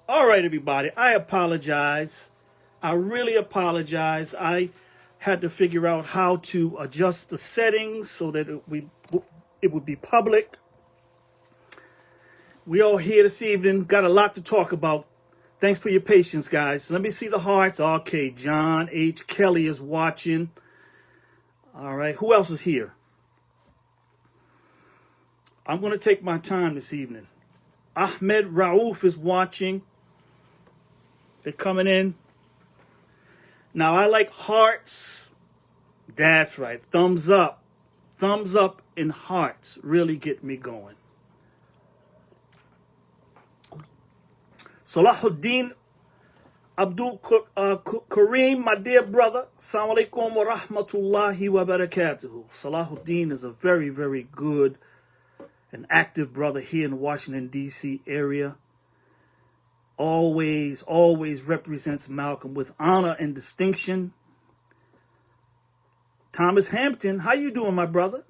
All right, everybody. I apologize. I really apologize. I had to figure out how to adjust the settings so that it would be public. We all here this evening. Got a lot to talk about. Thanks for your patience, guys. Let me see the hearts. Okay, John H. Kelly is watching. All right. Who else is here? I'm going to take my time this evening. Ahmed Raouf is watching. They're coming in. Now, I like hearts. That's right. Thumbs up. Thumbs up and hearts really get me going. Salahuddin Abdul Kareem, my dear brother. Assalamu alaikum wa rahmatullahi wa barakatuhu. Salahuddin is a very, very good and active brother here in the Washington, D.C. area. Always represents Malcolm with honor and distinction. Thomas Hampton, how you doing, my brother?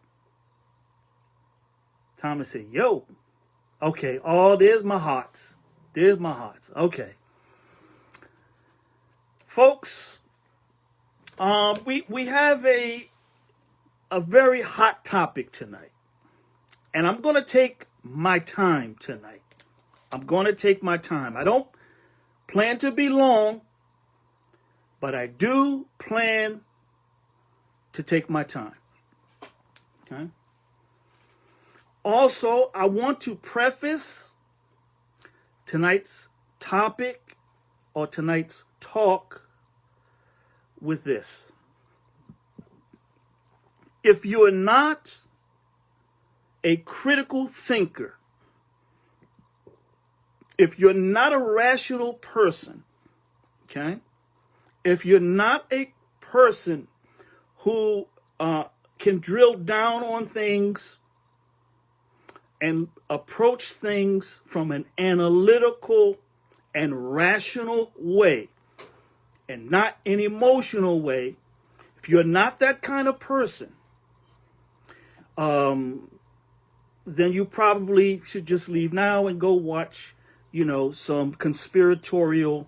Thomas said, yo. Okay, oh, there's my hearts. There's my hearts. Okay. Folks, we have a very hot topic tonight. And I'm going to take my time tonight. I'm going to take my time. I don't plan to be long, but I do plan to take my time. Okay? Also, I want to preface tonight's topic or tonight's talk with this. If you're not a critical thinker, if you're not a rational person, okay, if you're not a person who can drill down on things and approach things from an analytical and rational way and not an emotional way, if you're not that kind of person, then you probably should just leave now and go watch, some conspiratorial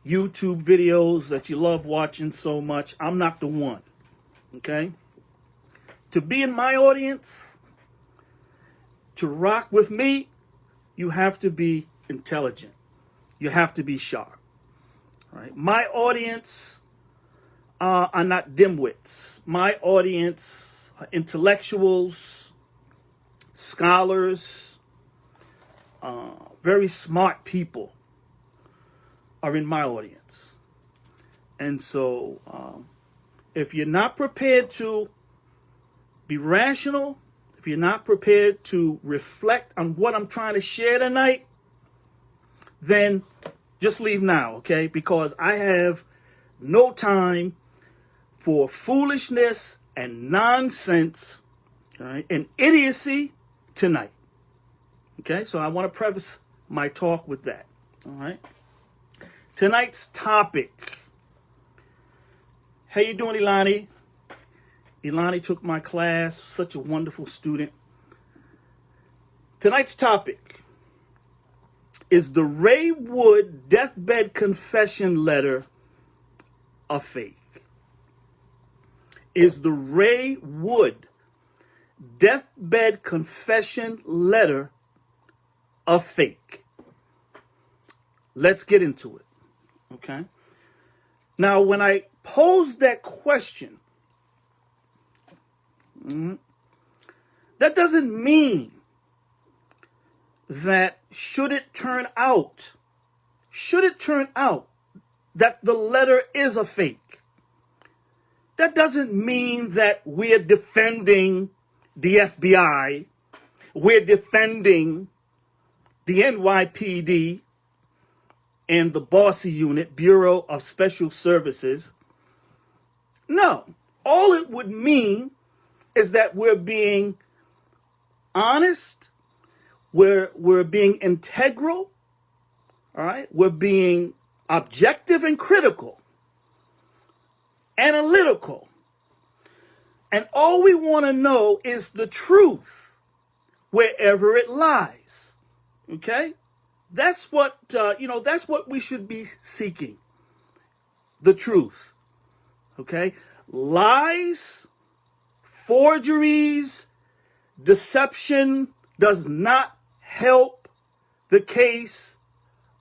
YouTube videos that you love watching so much. I'm not the one, okay? To be in my audience, to rock with me, you have to be intelligent. You have to be sharp, right? My audience are not dimwits. My audience are intellectuals, scholars, very smart people are in my audience. And so if you're not prepared to be rational, if you're not prepared to reflect on what I'm trying to share tonight, then just leave now, okay? Because I have no time for foolishness and nonsense, all right, and idiocy tonight. Okay, so I want to preface my talk with that. All right. Tonight's topic. How you doing, Ilani? Ilani took my class. Such a wonderful student. Tonight's topic is the Ray Wood deathbed confession letter a fake? Is the Ray Wood deathbed confession letter a fake? Let's get into it, okay? Now, when I posed that question, that doesn't mean that should it turn out that the letter is a fake, that doesn't mean that we're defending the FBI, we're defending the NYPD and the Bossy Unit, Bureau of Special Services. No, all it would mean is that we're being honest, we're being integral, all right? We're being objective and critical, analytical. And all we want to know is the truth wherever it lies, okay? That's what, that's what we should be seeking. The truth. Okay? Lies, forgeries, deception does not help the case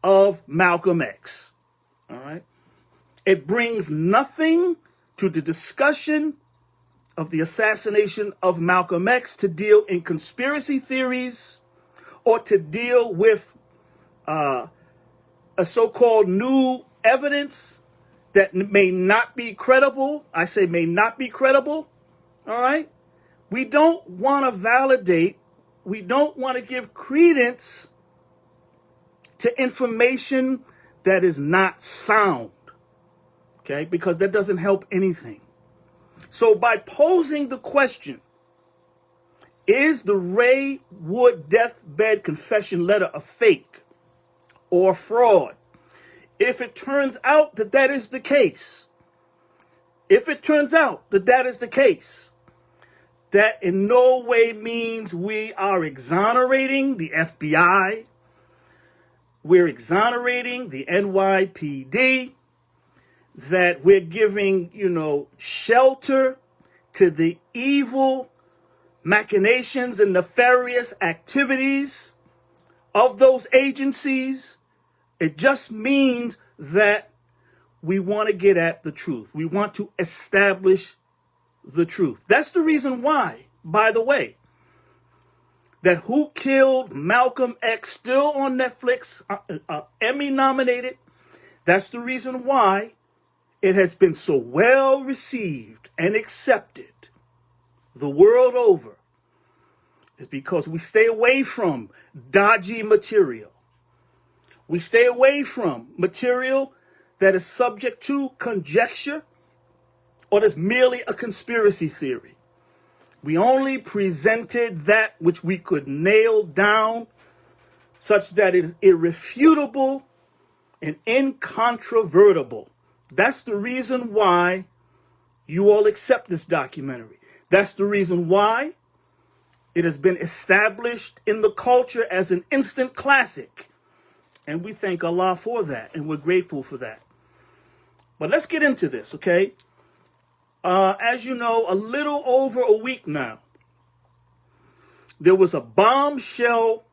of Malcolm X. All right? It brings nothing to the discussion of the assassination of Malcolm X to deal in conspiracy theories or to deal with a so-called new evidence that may not be credible. I say may not be credible. All right? We don't want to validate, we don't want to give credence to information that is not sound. Okay? Because that doesn't help anything. So by posing the question, is the Ray Wood deathbed confession letter a fake or fraud? If it turns out that that is the case, that in no way means we are exonerating the FBI, we're exonerating the NYPD, that we're giving, shelter to the evil machinations and nefarious activities of those agencies. It just means that we want to get at the truth. We want to establish the truth. That's the reason why, by the way, that Who Killed Malcolm X still on Netflix, Emmy nominated. That's the reason why it has been so well received and accepted the world over. It's because we stay away from dodgy material. We stay away from material that is subject to conjecture or that's merely a conspiracy theory. We only presented that which we could nail down such that it is irrefutable and incontrovertible. That's the reason why you all accept this documentary. That's the reason why it has been established in the culture as an instant classic. And we thank Allah for that, and we're grateful for that. But let's get into this, okay? As you know, a little over a week now, there was a bombshell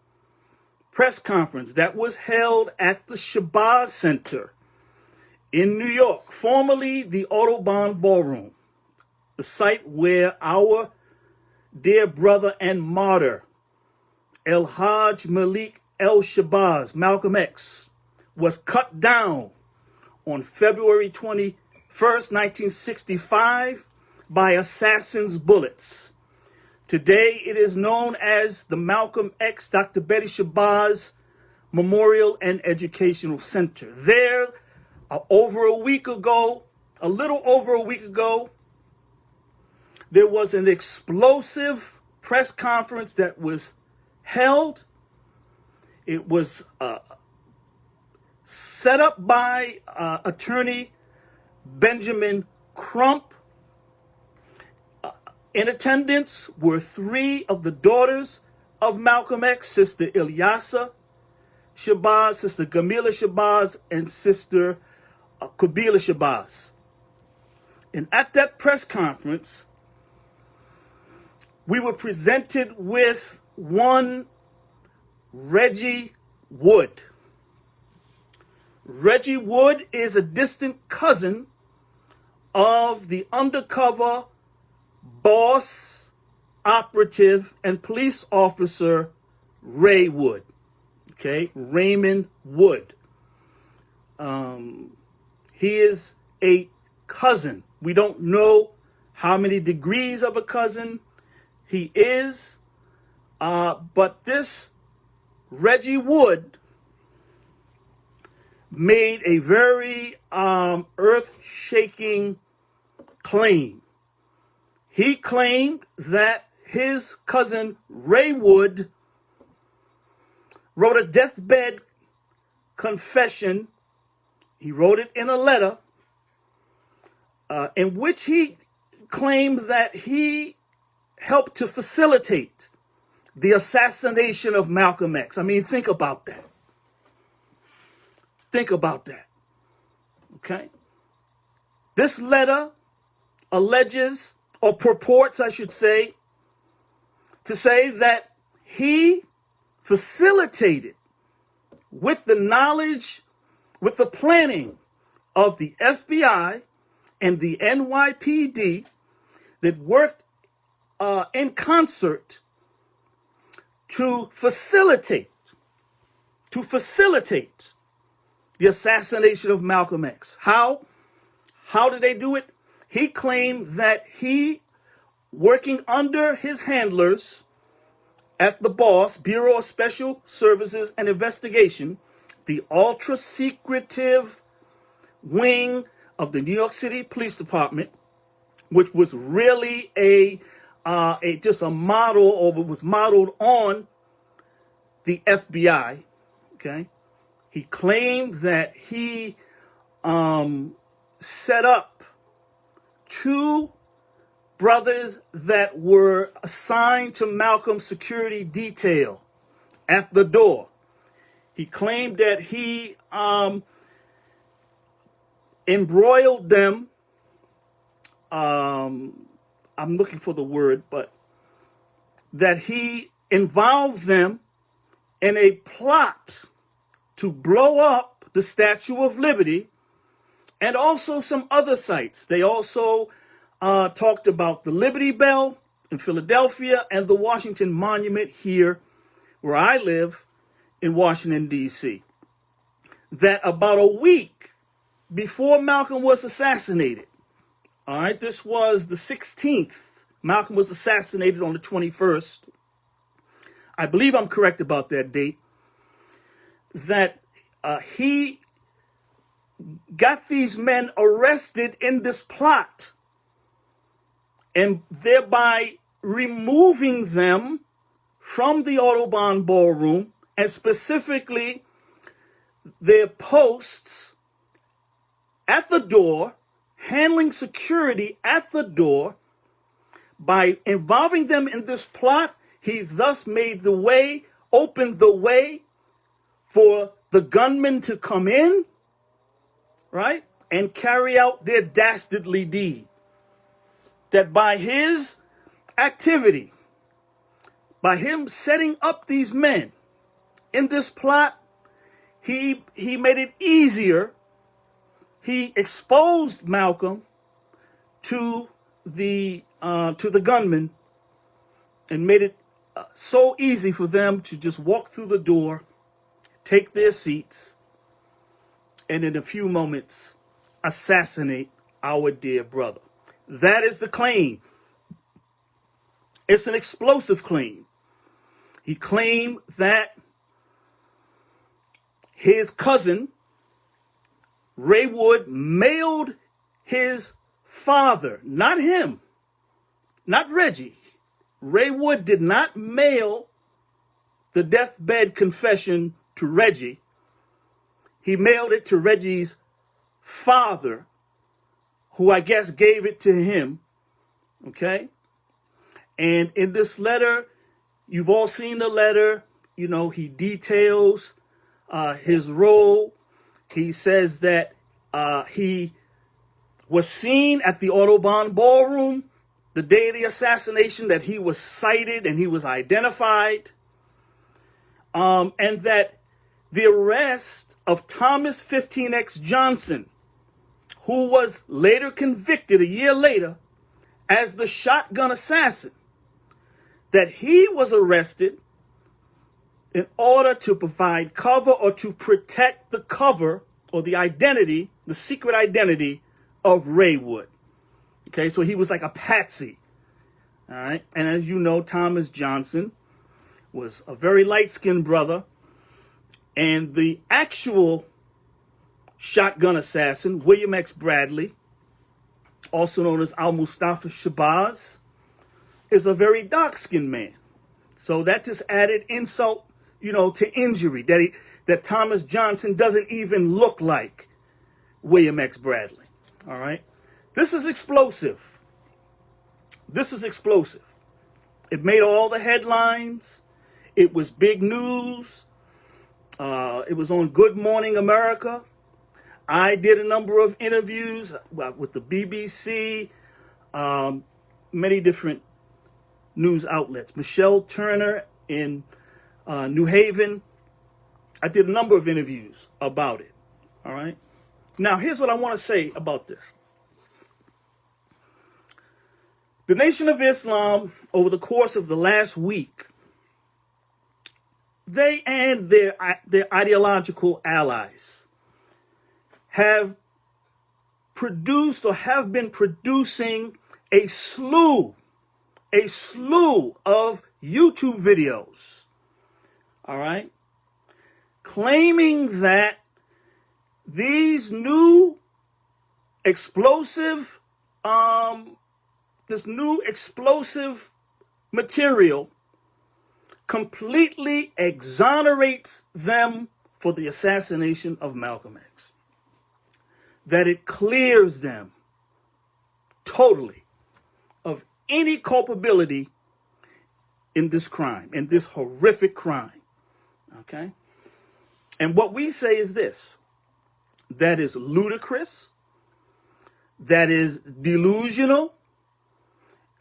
press conference that was held at the Shabazz Center in New York, formerly the Audubon Ballroom, the site where our dear brother and martyr, El Hajj Malik El Shabazz, Malcolm X, was cut down on February 21st, 1965, by assassins' bullets. Today, it is known as the Malcolm X Dr. Betty Shabazz Memorial and Educational Center. There, a little over a week ago, there was an explosive press conference that was held. It was set up by attorney Benjamin Crump. In attendance were three of the daughters of Malcolm X, Sister Ilyasa Shabazz, Sister Gamila Shabazz, and Sister Kabila Shabazz. And at that press conference, we were presented with one Reggie Wood. Reggie Wood is a distant cousin of the undercover boss, operative, and police officer Ray Wood. Okay, Raymond Wood. He is a cousin. We don't know how many degrees of a cousin he is, but this Reggie Wood made a very earth-shaking claim. He claimed that his cousin Ray Wood wrote a deathbed confession. He wrote it in a letter in which he claimed that he helped to facilitate the assassination of Malcolm X. I mean, think about that. Think about that. Okay? This letter alleges, or purports, I should say, to say that he facilitated with the knowledge, with the planning of the FBI and the NYPD that worked in concert to facilitate the assassination of Malcolm X. How did they do it? He claimed that he, working under his handlers at the BOSS, Bureau of Special Services and Investigation, the ultra-secretive wing of the New York City Police Department, which was really just a model, or was modeled on the FBI. Okay, he claimed that he set up two brothers that were assigned to Malcolm's security detail at the door. He claimed that he embroiled them. I'm looking for the word, but that he involved them in a plot to blow up the Statue of Liberty and also some other sites. They also talked about the Liberty Bell in Philadelphia and the Washington Monument here where I live in Washington, D.C. That about a week before Malcolm was assassinated, all right, this was the 16th. Malcolm was assassinated on the 21st. I believe I'm correct about that date. That he got these men arrested in this plot and thereby removing them from the Audubon Ballroom, and specifically their posts at the door, handling security at the door. By involving them in this plot, he thus opened the way for the gunmen to come in, right, and carry out their dastardly deed. That by his activity, by him setting up these men in this plot, he made it easier. He exposed Malcolm to the gunmen and made it so easy for them to just walk through the door, take their seats, and in a few moments assassinate our dear brother. That is the claim. It's an explosive claim. He claimed that his cousin, Ray Wood, mailed his father, not him, not Reggie. Ray Wood did not mail the deathbed confession to Reggie. He mailed it to Reggie's father, who I guess gave it to him. Okay? And in this letter, you've all seen the letter. You know, he details his role. He says that he was seen at the Audubon Ballroom the day of the assassination, that he was cited and he was identified, and that the arrest of Thomas 15X Johnson, who was later convicted a year later as the shotgun assassin, that he was arrested in order to provide cover or to protect the cover or the identity, the secret identity of Ray Wood. Okay, so he was like a patsy. All right, and as you know, Thomas Johnson was a very light-skinned brother, and the actual shotgun assassin, William X. Bradley, also known as Al-Mustafa Shabazz, is a very dark-skinned man. So that just added insult, to injury, that Thomas Johnson doesn't even look like William X. Bradley. All right. This is explosive. This is explosive. It made all the headlines. It was big news. It was on Good Morning America. I did a number of interviews with the BBC, many different news outlets. Michelle Turner in New Haven. I did a number of interviews about it. All right. Now, here's what I want to say about this. The Nation of Islam, over the course of the last week, they and their ideological allies have produced or have been producing a slew of YouTube videos, all right, claiming that these new explosive, this new explosive material completely exonerates them for the assassination of Malcolm X. That it clears them totally of any culpability in this crime, in this horrific crime. Okay? And what we say is this: that is ludicrous, that is delusional.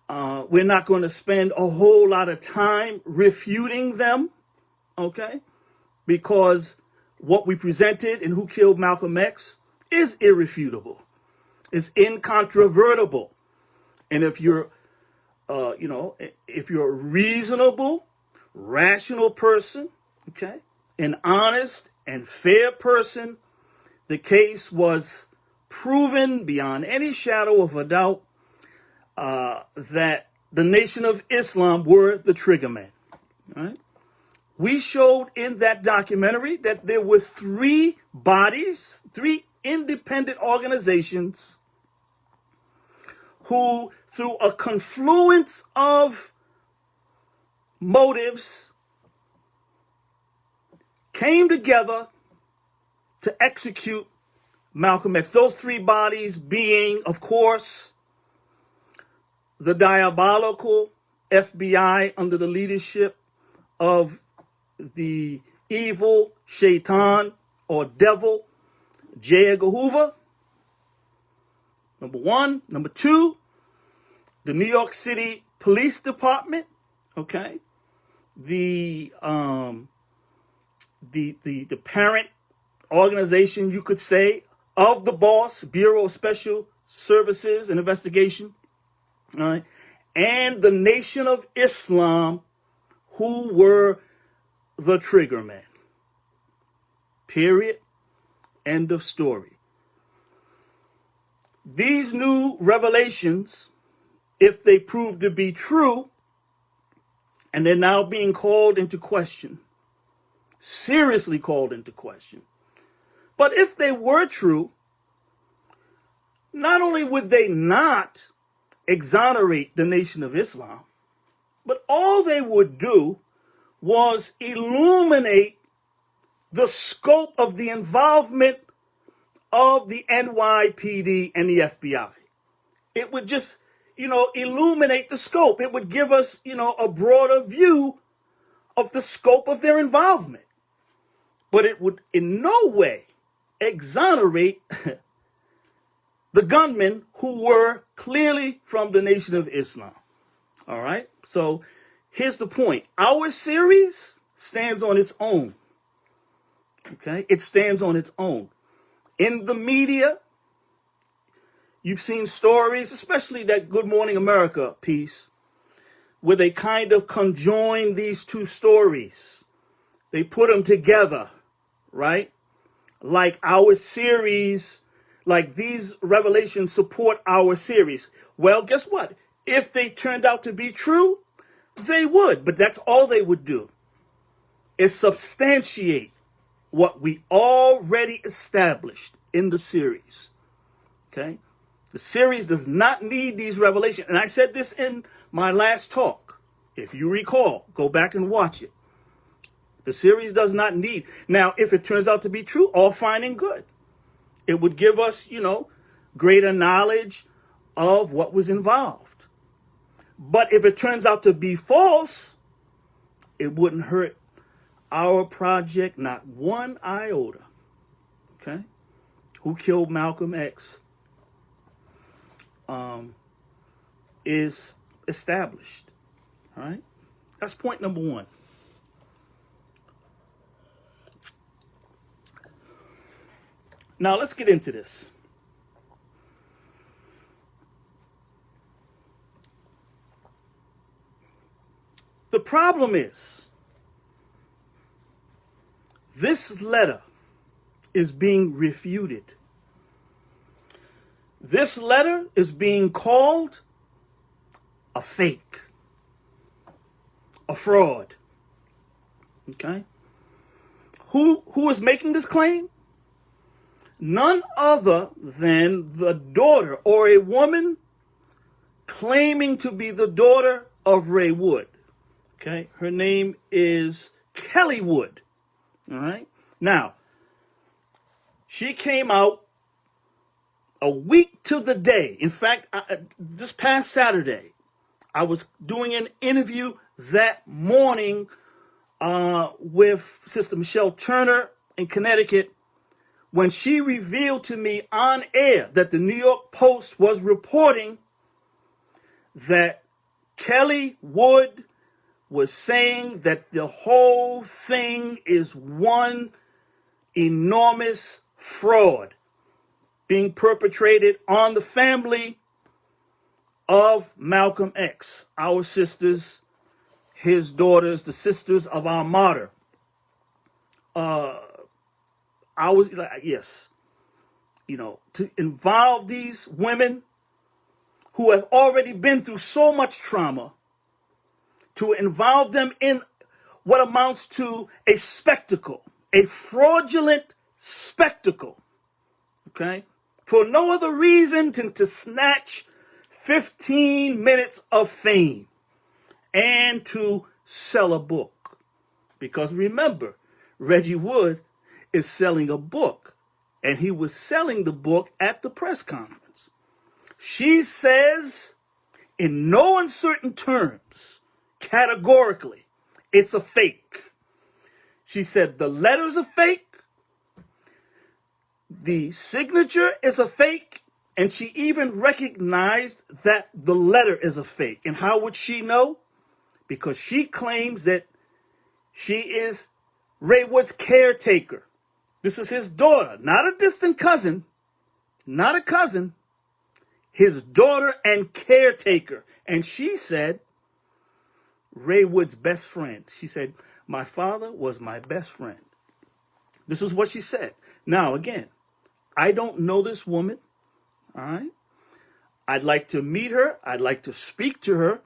We're not going to spend a whole lot of time refuting them, okay? Because what we presented in Who Killed Malcolm X is irrefutable, is incontrovertible. And if you're, if you're a reasonable, rational person, okay, an honest and fair person, the case was proven beyond any shadow of a doubt that the Nation of Islam were the triggermen. Right? We showed in that documentary that there were three bodies, three independent organizations who, through a confluence of motives, came together to execute Malcolm X. Those three bodies being, of course, the diabolical FBI under the leadership of the evil shaitan or devil, J. Edgar Hoover, number one. Number two, the New York City Police Department, okay? The parent organization, you could say, of the boss, Bureau of Special Services and Investigation, all right, and the Nation of Islam, who were the triggermen. Period. End of story. These new revelations, if they prove to be true, and they're now being called into question, seriously called into question. But if they were true, not only would they not exonerate the Nation of Islam, but all they would do was illuminate the scope of the involvement of the NYPD and the FBI. It would just, illuminate the scope. It would give us, a broader view of the scope of their involvement. But it would in no way exonerate the gunmen who were clearly from the Nation of Islam. All right? So here's the point. Our series stands on its own. Okay? It stands on its own. In the media, you've seen stories, especially that Good Morning America piece, where they kind of conjoin these two stories. They put them together, right? Like our series, like these revelations support our series. Well, guess what? If they turned out to be true, they would. But that's all they would do, is substantiate what we already established in the series. Okay? The series does not need these revelations. And I said this in my last talk. If you recall, go back and watch it. The series does not need. Now, if it turns out to be true, all fine and good. It would give us, greater knowledge of what was involved. But if it turns out to be false, it wouldn't hurt our project, not one iota. Okay? Who killed Malcolm X is established. All right? That's point number one. Now let's get into this. The problem is, this letter is being refuted. This letter is being called a fake, a fraud. Okay? Who is making this claim? None other than the daughter, or a woman claiming to be the daughter of Ray Wood. Okay? Her name is Kelly Wood. All right? Now, she came out a week to the day. In fact, this past Saturday, I was doing an interview that morning with Sister Michelle Turner in Connecticut, when she revealed to me on air that the New York Post was reporting that Kelly Wood was saying that the whole thing is one enormous fraud being perpetrated on the family of Malcolm X, our sisters, his daughters, the sisters of our martyr. I was like, yes, to involve these women who have already been through so much trauma, to involve them in what amounts to a spectacle, a fraudulent spectacle, okay, for no other reason than to snatch 15 minutes of fame and to sell a book. Because remember, Reggie Wood is selling a book, and he was selling the book at the press conference. She says, in no uncertain terms, categorically, it's a fake. She said the letter's a fake, the signature is a fake, and she even recognized that the letter is a fake. And how would she know? Because she claims that she is Ray Wood's caretaker. This is his daughter, not a distant cousin, not a cousin, his daughter and caretaker. And she said, Ray Wood's best friend. She said, my father was my best friend. This is what she said. Now, again, I don't know this woman, all right? I'd like to meet her. I'd like to speak to her,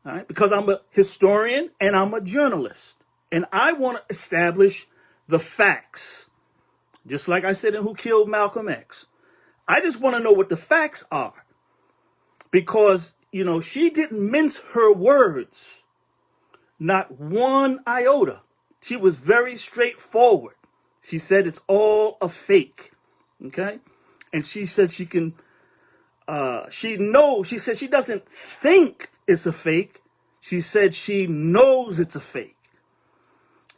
all right? Because I'm a historian and I'm a journalist. And I want to establish the facts. Just like I said in Who Killed Malcolm X. I just want to know what the facts are. Because, she didn't mince her words. Not one iota. She was very straightforward. She said it's all a fake. Okay? And she said she said she doesn't think it's a fake. She said she knows it's a fake.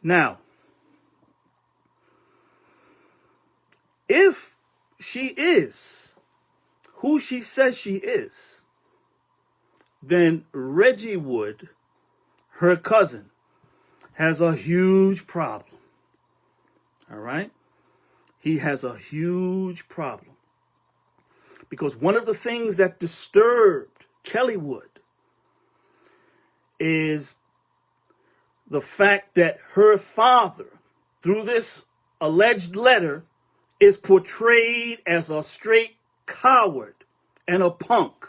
Now, if she is who she says she is, then Reggie Wood, her cousin, has a huge problem. All right? He has a huge problem. Because one of the things that disturbed Kelly Wood is the fact that her father, through this alleged letter, is portrayed as a straight coward and a punk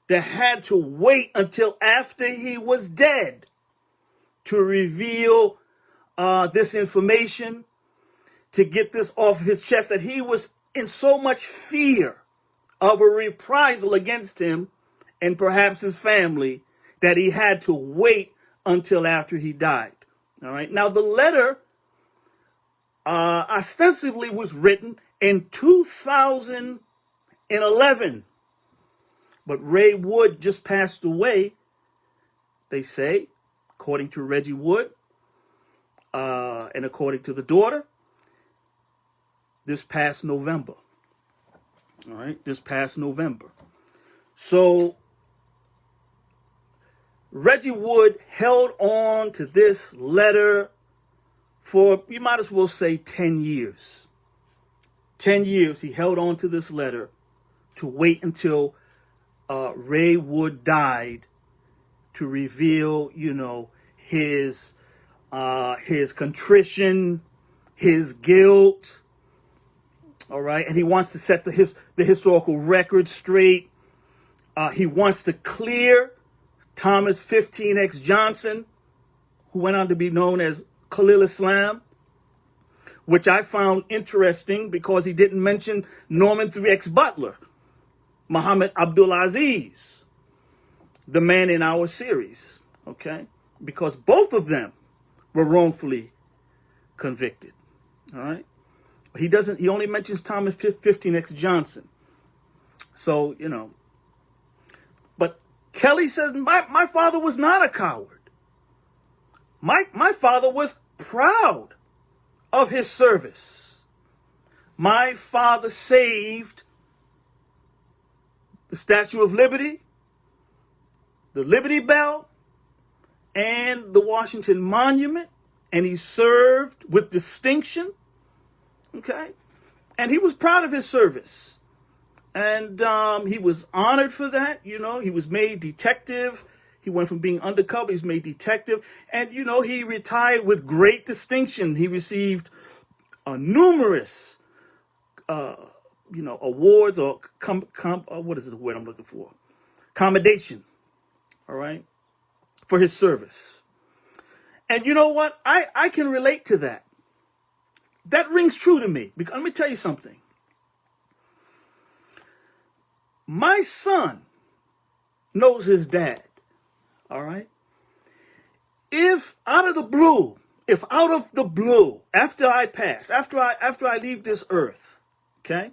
that had to wait until after he was dead to reveal this information, to get this off his chest, that he was in so much fear of a reprisal against him and perhaps his family that he had to wait until after he died. All right. Now, the letter ostensibly was written in 2011. But Ray Wood just passed away, they say, according to Reggie Wood, and according to the daughter, this past November. All right, this past November. So Reggie Wood held on to this letter for, you might as well say, 10 years. 10 years he held on to this letter to wait until Ray Wood died to reveal, his contrition, his guilt. All right, and he wants to set the historical record straight. He wants to clear Thomas 15X Johnson, who went on to be known as Khalil Islam, which I found interesting because he didn't mention Norman 3X Butler, Muhammad Abdul Aziz, the man in our series, okay? Because both of them were wrongfully convicted, all right? He only mentions Thomas 15X Johnson. So, but Kelly says, my father was not a coward. My father was proud of his service. My father saved the Statue of Liberty, the Liberty Bell, and the Washington Monument, and he served with distinction, okay? And he was proud of his service. And he was honored for that, He was made detective. He went from being undercover, he was made detective. And, he retired with great distinction. He received numerous, awards or what is the word I'm looking for? Commendation, all right, for his service. And you know what? I can relate to that. That rings true to me. Because let me tell you something. My son knows his dad, all right? If out of the blue, after I pass, after I leave this earth, okay?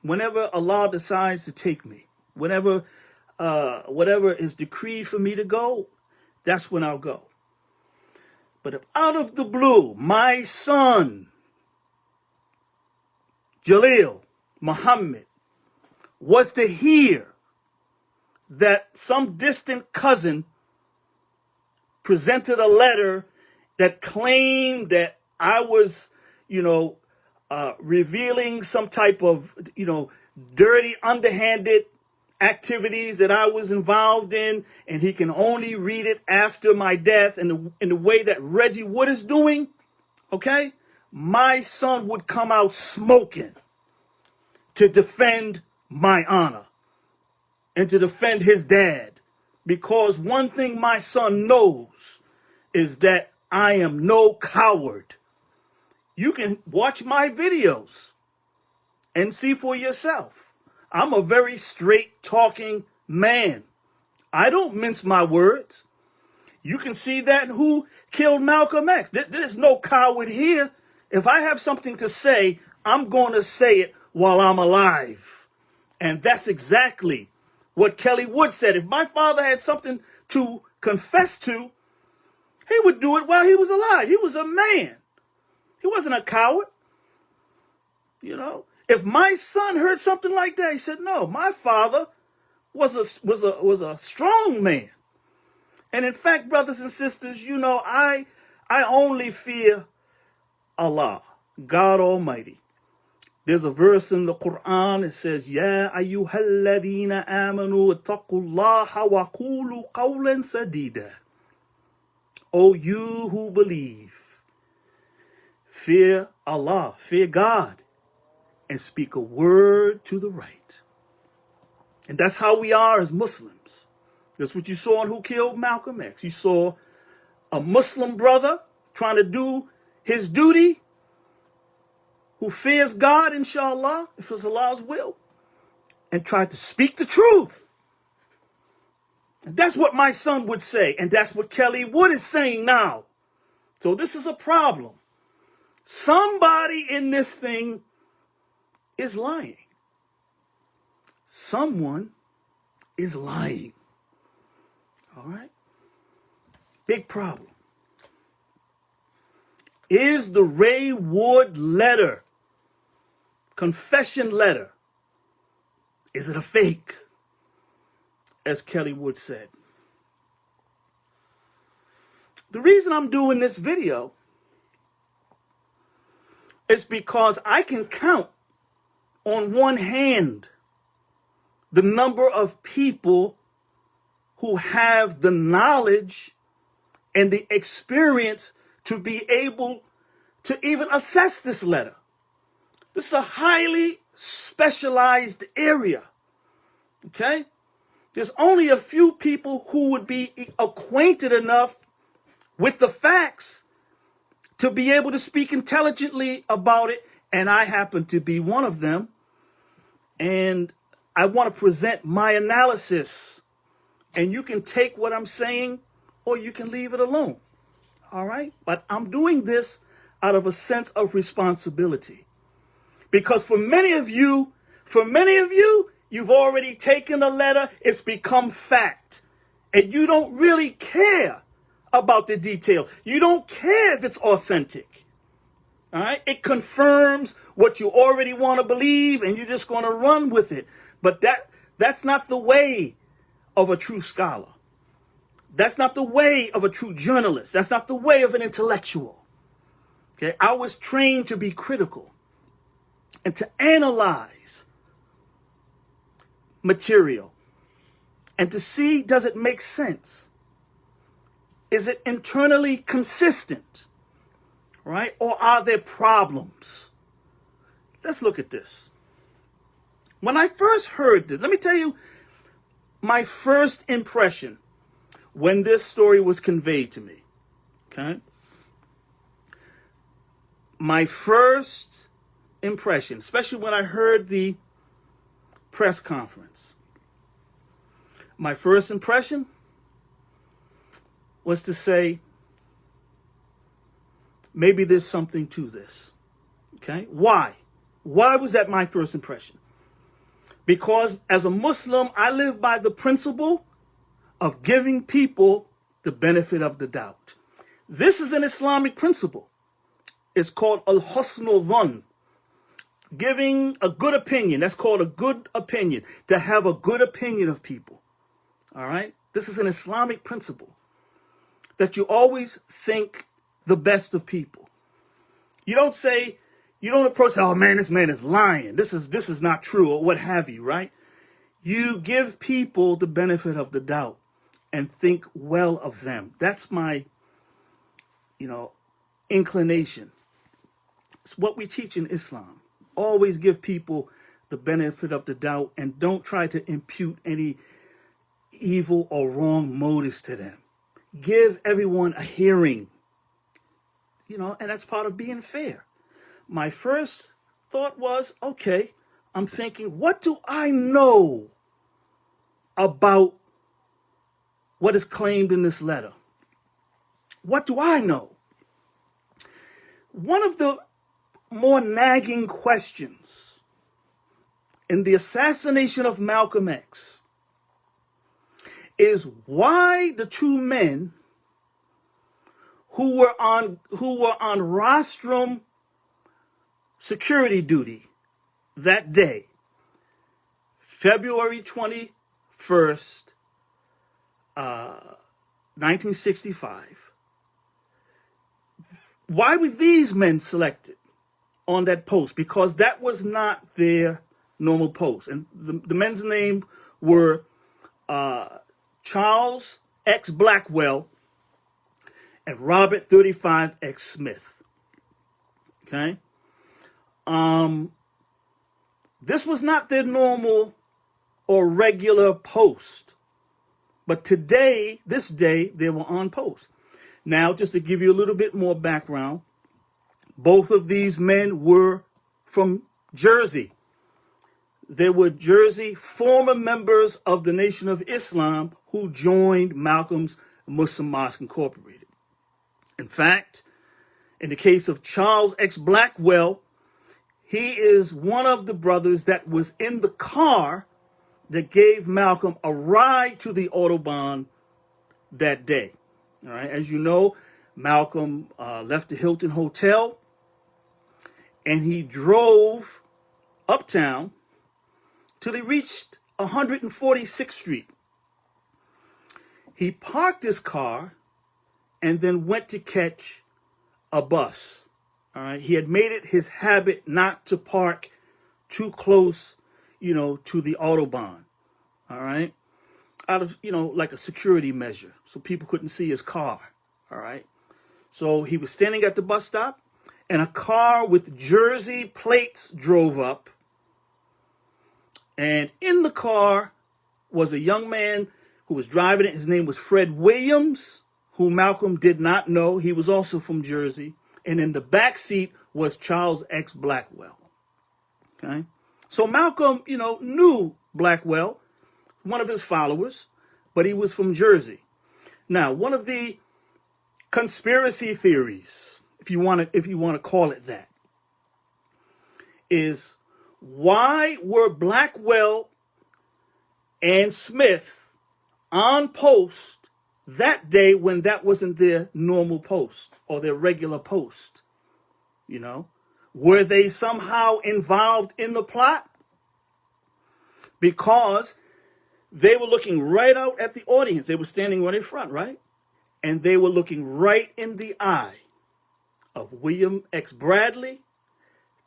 Whenever Allah decides to take me, whatever is decreed for me to go, that's when I'll go. But if out of the blue, my son, Jalil Muhammad, was to hear that some distant cousin presented a letter that claimed that I was, revealing some type of, dirty, underhanded activities that I was involved in, and he can only read it after my death, and in the way that Reggie Wood is doing, okay, my son would come out smoking to defend my honor and to defend his dad. Because one thing my son knows is that I am no coward. You can watch my videos and see for yourself. I'm a very straight talking man. I don't mince my words. You can see that in Who Killed Malcolm X. There's no coward here. If I have something to say, I'm going to say it while I'm alive. And that's exactly what Kelly Wood said. If my father had something to confess to, he would do it while he was alive. He was a man. He wasn't a coward. If my son heard something like that, he said, no, my father was a strong man. And in fact, brothers and sisters, I only fear Allah, God Almighty. There's a verse in the Quran that says, Ya ayyuhalladhina amanu ittaqullaha wa qulu qawlan sadida. O you who believe, fear Allah, fear God, and speak a word to the right. And that's how we are as Muslims. That's what you saw in Who Killed Malcolm X. You saw a Muslim brother trying to do his duty, who fears God, inshallah, if it's Allah's will, and tried to speak the truth. And that's what my son would say, and that's what Kelly Wood is saying now. So this is a problem. Somebody in this thing is lying. Someone is lying. All right? Big problem. Is the Ray Wood letter, confession letter, is it a fake? As Kelly Wood said. The reason I'm doing this video is because I can count on one hand the number of people who have the knowledge and the experience to be able to even assess this letter. This is a highly specialized area, okay? There's only a few people who would be acquainted enough with the facts to be able to speak intelligently about it, and I happen to be one of them. And I want to present my analysis, and you can take what I'm saying or you can leave it alone. All right? But I'm doing this out of a sense of responsibility. Because for many of you, you've already taken a letter, it's become fact, and you don't really care about the detail. You don't care if it's authentic. All right? It confirms what you already want to believe, and you're just going to run with it. But that's not the way of a true scholar. That's not the way of a true journalist. That's not the way of an intellectual. Okay? I was trained to be critical and to analyze material and to see, does it make sense? Is it internally consistent? Right? Or are there problems? Let's look at this. When I first heard this, let me tell you my first impression when this story was conveyed to me. Okay? My first impression, especially when I heard the press conference, my first impression was to say, maybe there's something to this. Okay? Why? Why was that my first impression? Because as a Muslim, I live by the principle of giving people the benefit of the doubt. This is an Islamic principle. It's called al-husnul dhann. Giving a good opinion. That's called a good opinion. To have a good opinion of people. All right? This is an Islamic principle. That you always think the best of people. You don't approach, oh man, this man is lying. This is not true, or what have you, right? You give people the benefit of the doubt and think well of them. That's my, inclination. It's what we teach in Islam. Always give people the benefit of the doubt and don't try to impute any evil or wrong motives to them. Give everyone a hearing. And that's part of being fair. My first thought was, okay, I'm thinking, what do I know about what is claimed in this letter? What do I know? One of the more nagging questions in the assassination of Malcolm X is why the two men who were on rostrum security duty that day, February 21st, 1965. Why were these men selected on that post? Because that was not their normal post. And the men's name were Charles X. Blackwell and Robert 35 X. Smith. Okay? This was not their normal or regular post. But this day, they were on post. Now, just to give you a little bit more background, both of these men were from Jersey. They were Jersey former members of the Nation of Islam who joined Malcolm's Muslim Mosque Incorporated. In fact, in the case of Charles X. Blackwell, he is one of the brothers that was in the car that gave Malcolm a ride to the Autobahn that day. All right. As you know, Malcolm left the Hilton Hotel and he drove uptown till he reached 146th Street. He parked his car and then went to catch a bus. All right. He had made it his habit not to park too close, to the Autobahn. All right. Out of, like a security measure so people couldn't see his car. All right. So he was standing at the bus stop and a car with Jersey plates drove up. And in the car was a young man who was driving it. His name was Fred Williams, who Malcolm did not know. He was also from Jersey. And in the back seat was Charles X. Blackwell. Okay. So Malcolm, knew Blackwell, one of his followers, but he was from Jersey. Now, one of the conspiracy theories, if you want to call it that, is why were Blackwell and Smith on post that day when that wasn't their normal post or their regular post? Were they somehow involved in the plot? Because they were looking right out at the audience. They were standing right in front, right? And they were looking right in the eye of William X. Bradley,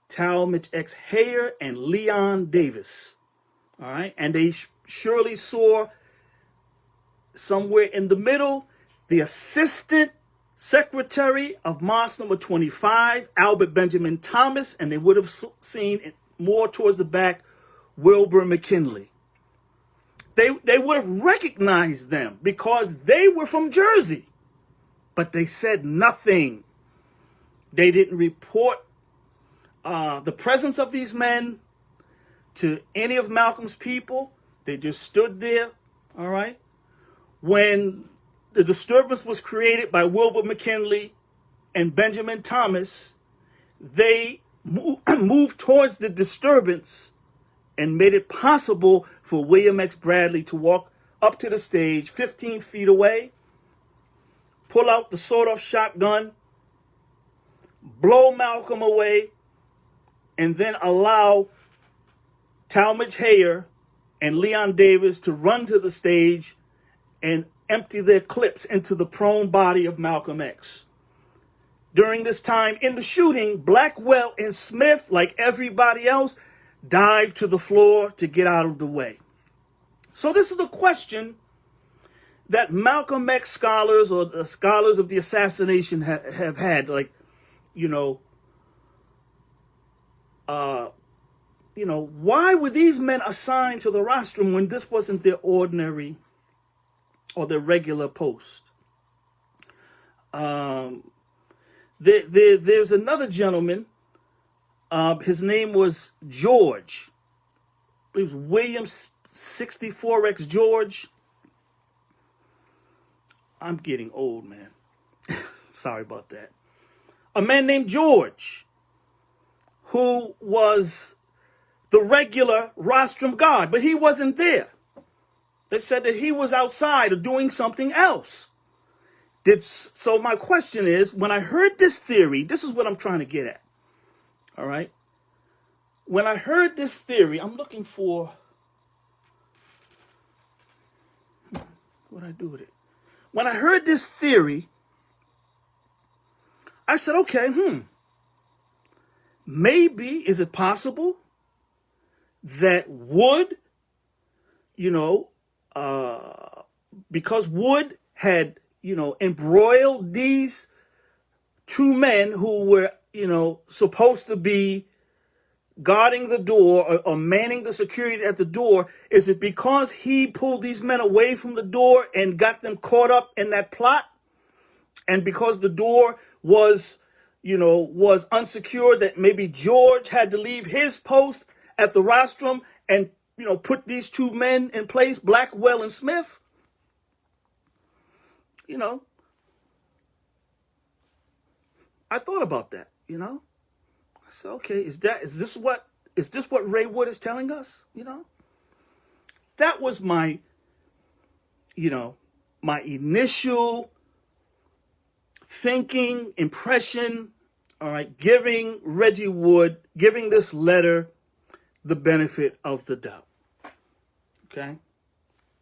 Talmadge X. Hayer, and Leon Davis. All right. And they surely saw somewhere in the middle the assistant secretary of Mosque number 25, Albert Benjamin Thomas, and they would have seen more towards the back, Wilbur McKinley. They would have recognized them because they were from Jersey, but they said nothing. They didn't report the presence of these men to any of Malcolm's people. They just stood there, all right? When the disturbance was created by Wilbur McKinley and Benjamin Thomas, they moved towards the disturbance and made it possible for William X. Bradley to walk up to the stage 15 feet away, pull out the sawed-off shotgun, blow Malcolm away, and then allow Talmadge Hayer and Leon Davis to run to the stage and empty their clips into the prone body of Malcolm X. During this time in the shooting, Blackwell and Smith, like everybody else, dived to the floor to get out of the way. So this is the question that Malcolm X scholars or the scholars of the assassination have had, like, why were these men assigned to the rostrum when this wasn't their ordinary or their regular post? There's another gentleman. His name was George. I believe it was William 64X George. I'm getting old, man. Sorry about that. A man named George, who was the regular rostrum guard, but he wasn't there. They said that he was outside or doing something else. So my question is, when I heard this theory, this is what I'm trying to get at. All right. When I heard this theory, I'm looking for, what did I do with it? When I heard this theory, I said, okay, maybe, is it possible that Wood, because Wood had, embroiled these two men who were, supposed to be guarding the door or manning the security at the door, is it because he pulled these men away from the door and got them caught up in that plot? And because the door was unsecured, that maybe George had to leave his post at the rostrum and, put these two men in place, Blackwell and Smith? I thought about that, I said, okay, is this what Ray Wood is telling us? That was my, my initial thinking, impression, all right, giving Reggie Wood, giving this letter the benefit of the doubt. Okay?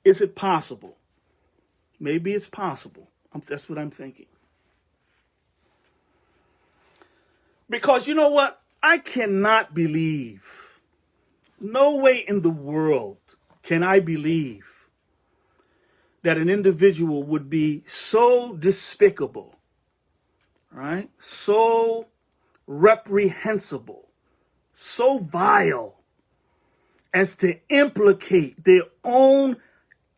Is it possible? Maybe it's possible. That's what I'm thinking. Because you know what? I cannot believe, no way in the world can I believe that an individual would be so despicable, right? So reprehensible, so vile as to implicate their own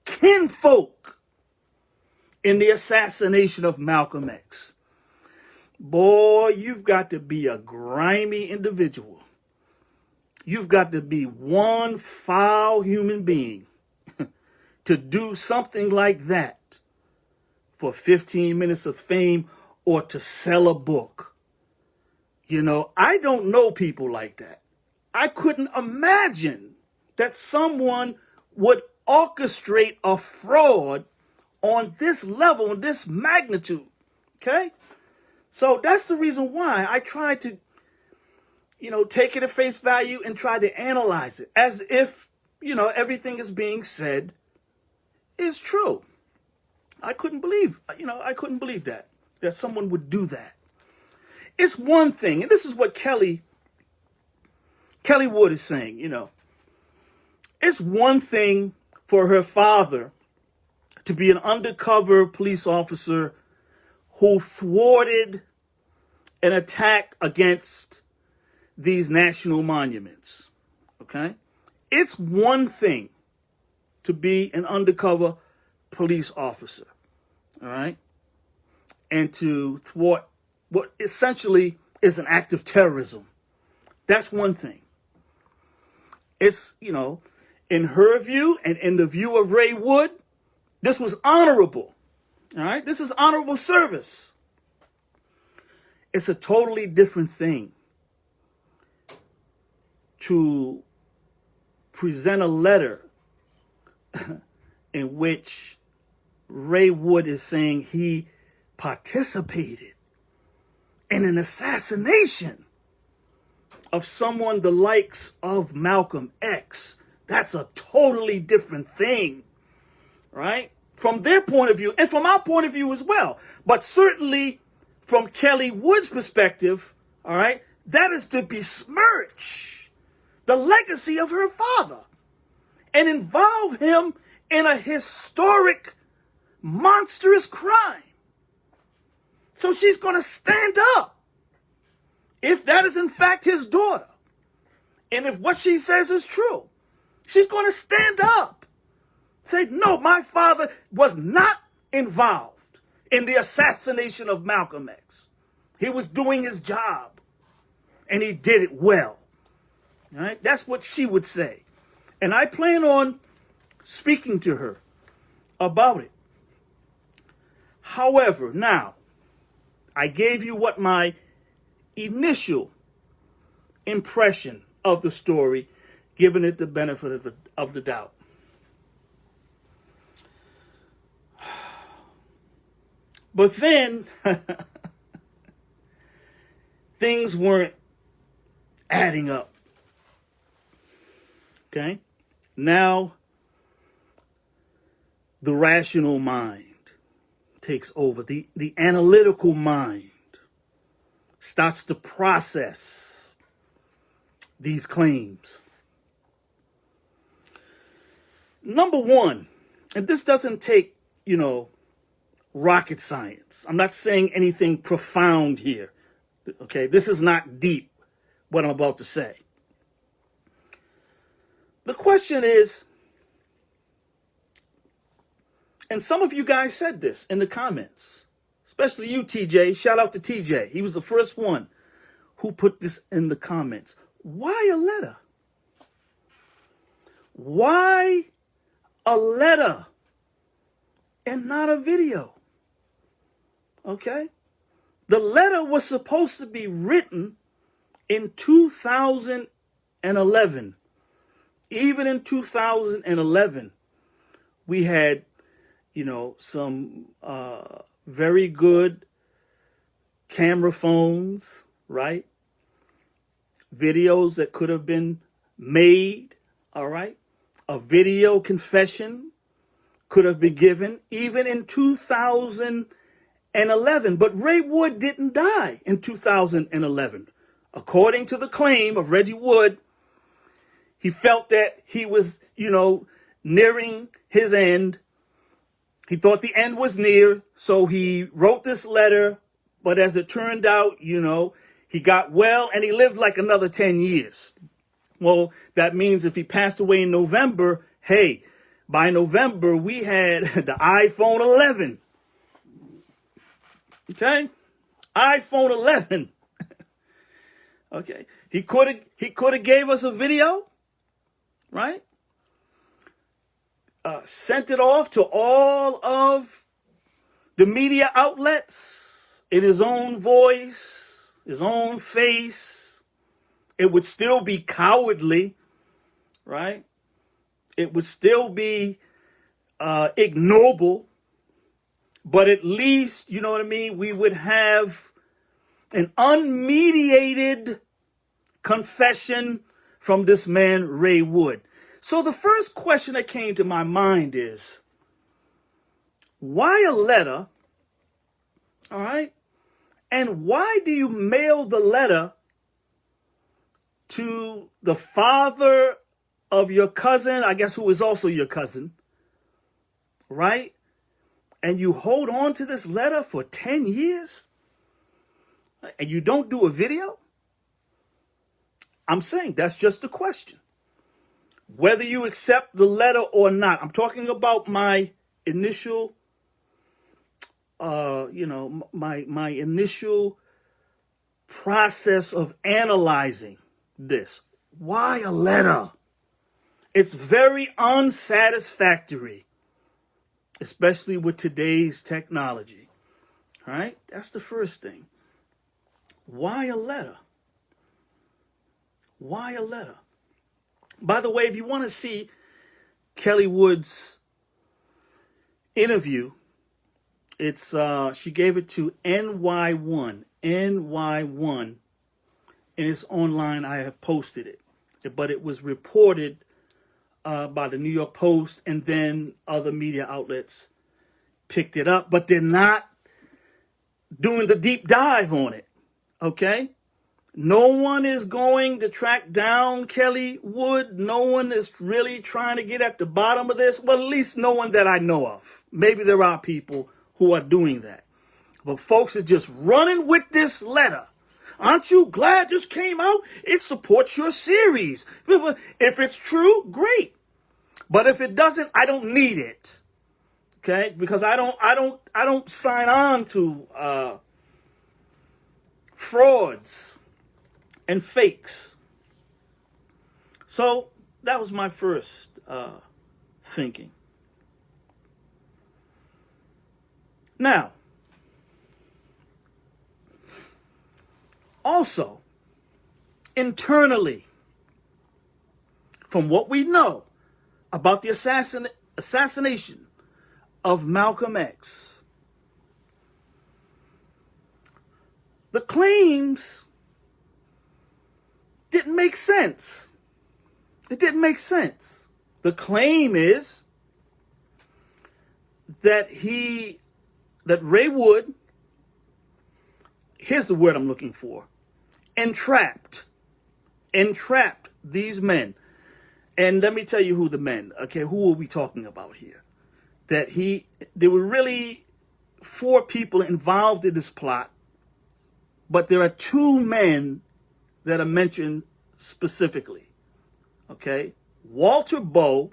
kinfolk in the assassination of Malcolm X. Boy, you've got to be a grimy individual. You've got to be one foul human being to do something like that for 15 minutes of fame or to sell a book. You know, I don't know people like that. I couldn't imagine that someone would orchestrate a fraud on this level, on this magnitude. Okay? So that's the reason why I try to, take it at face value and try to analyze it as if, everything is being said is true. I couldn't believe that someone would do that. It's one thing, and this is what Kelly Wood is saying, it's one thing for her father to be an undercover police officer who thwarted an attack against these national monuments, okay? It's one thing to be an undercover police officer, all right? And to thwart what essentially is an act of terrorism. That's one thing. It's, in her view and in the view of Ray Wood, this was honorable. All right? This is honorable service. It's a totally different thing to present a letter in which Ray Wood is saying he participated in an assassination of someone the likes of Malcolm X. That's a totally different thing, right? From their point of view, and from our point of view as well. But certainly from Kelly Wood's perspective, all right, that is to besmirch the legacy of her father and involve him in a historic, monstrous crime. So she's going to stand up if that is in fact his daughter. And if what she says is true, she's going to stand up. Say, no, my father was not involved in the assassination of Malcolm X. He was doing his job, and he did it well. All right? That's what she would say. And I plan on speaking to her about it. However, now, I gave you what my initial impression of the story, giving it the benefit of the doubt. But then, things weren't adding up. Okay? Now, the rational mind takes over. The analytical mind starts to process these claims. Number one, and this doesn't take, rocket science. I'm not saying anything profound here. Okay, this is not deep, what I'm about to say. The question is, and some of you guys said this in the comments, especially you, TJ. Shout out to TJ. He was the first one who put this in the comments. Why a letter? Why a letter and not a video? Okay? The letter was supposed to be written in 2011. Even in 2011, we had, some very good camera phones, right? Videos that could have been made, all right? A video confession could have been given even in 2011. But Ray Wood didn't die in 2011. According to the claim of Reggie Wood, he felt that he was, nearing his end. He thought the end was near, so he wrote this letter. But as it turned out, he got well and he lived like another 10 years. Well, that means if he passed away in November, hey, by November, we had the iPhone 11. Okay? iPhone 11. Okay? He could have gave us a video, right? Sent it off to all of the media outlets in his own voice, his own face. It would still be cowardly, right? It would still be ignoble, but at least, you know what I mean, we would have an unmediated confession from this man, Ray Wood. So the first question that came to my mind is, why a letter, all right? And why do you mail the letter to the father of your cousin, I guess, who is also your cousin, right? And you hold on to this letter for 10 years and you don't do a video? I'm saying that's just a question. Whether you accept the letter or not, I'm talking about my initial, my initial process of analyzing this. Why a letter? It's very unsatisfactory, especially with today's technology. All right? That's the first thing. Why a letter? Why a letter? By the way, if you want to see Kelly Wood's interview, it's she gave it to NY1, and it's online. I have posted it, but it was reported by the New York Post, and then other media outlets picked it up, but they're not doing the deep dive on it. Okay? No one is going to track down Kelly Wood. No one is really trying to get at the bottom of this. Well, at least no one that I know of. Maybe there are people who are doing that. But folks are just running with this letter. Aren't you glad this came out? It supports your series. If it's true, great. But if it doesn't, I don't need it. Okay? Because I don't sign on to frauds and fakes. So that was my first thinking. Now, also, internally, from what we know about the assassination of Malcolm X, the claims didn't make sense. It didn't make sense. The claim is that Ray Wood, here's the word I'm looking for, entrapped these men. And let me tell you who the men, okay, who are we talking about here? There were really 4 people involved in this plot, but there are 2 men that are mentioned specifically, okay? Walter Bowe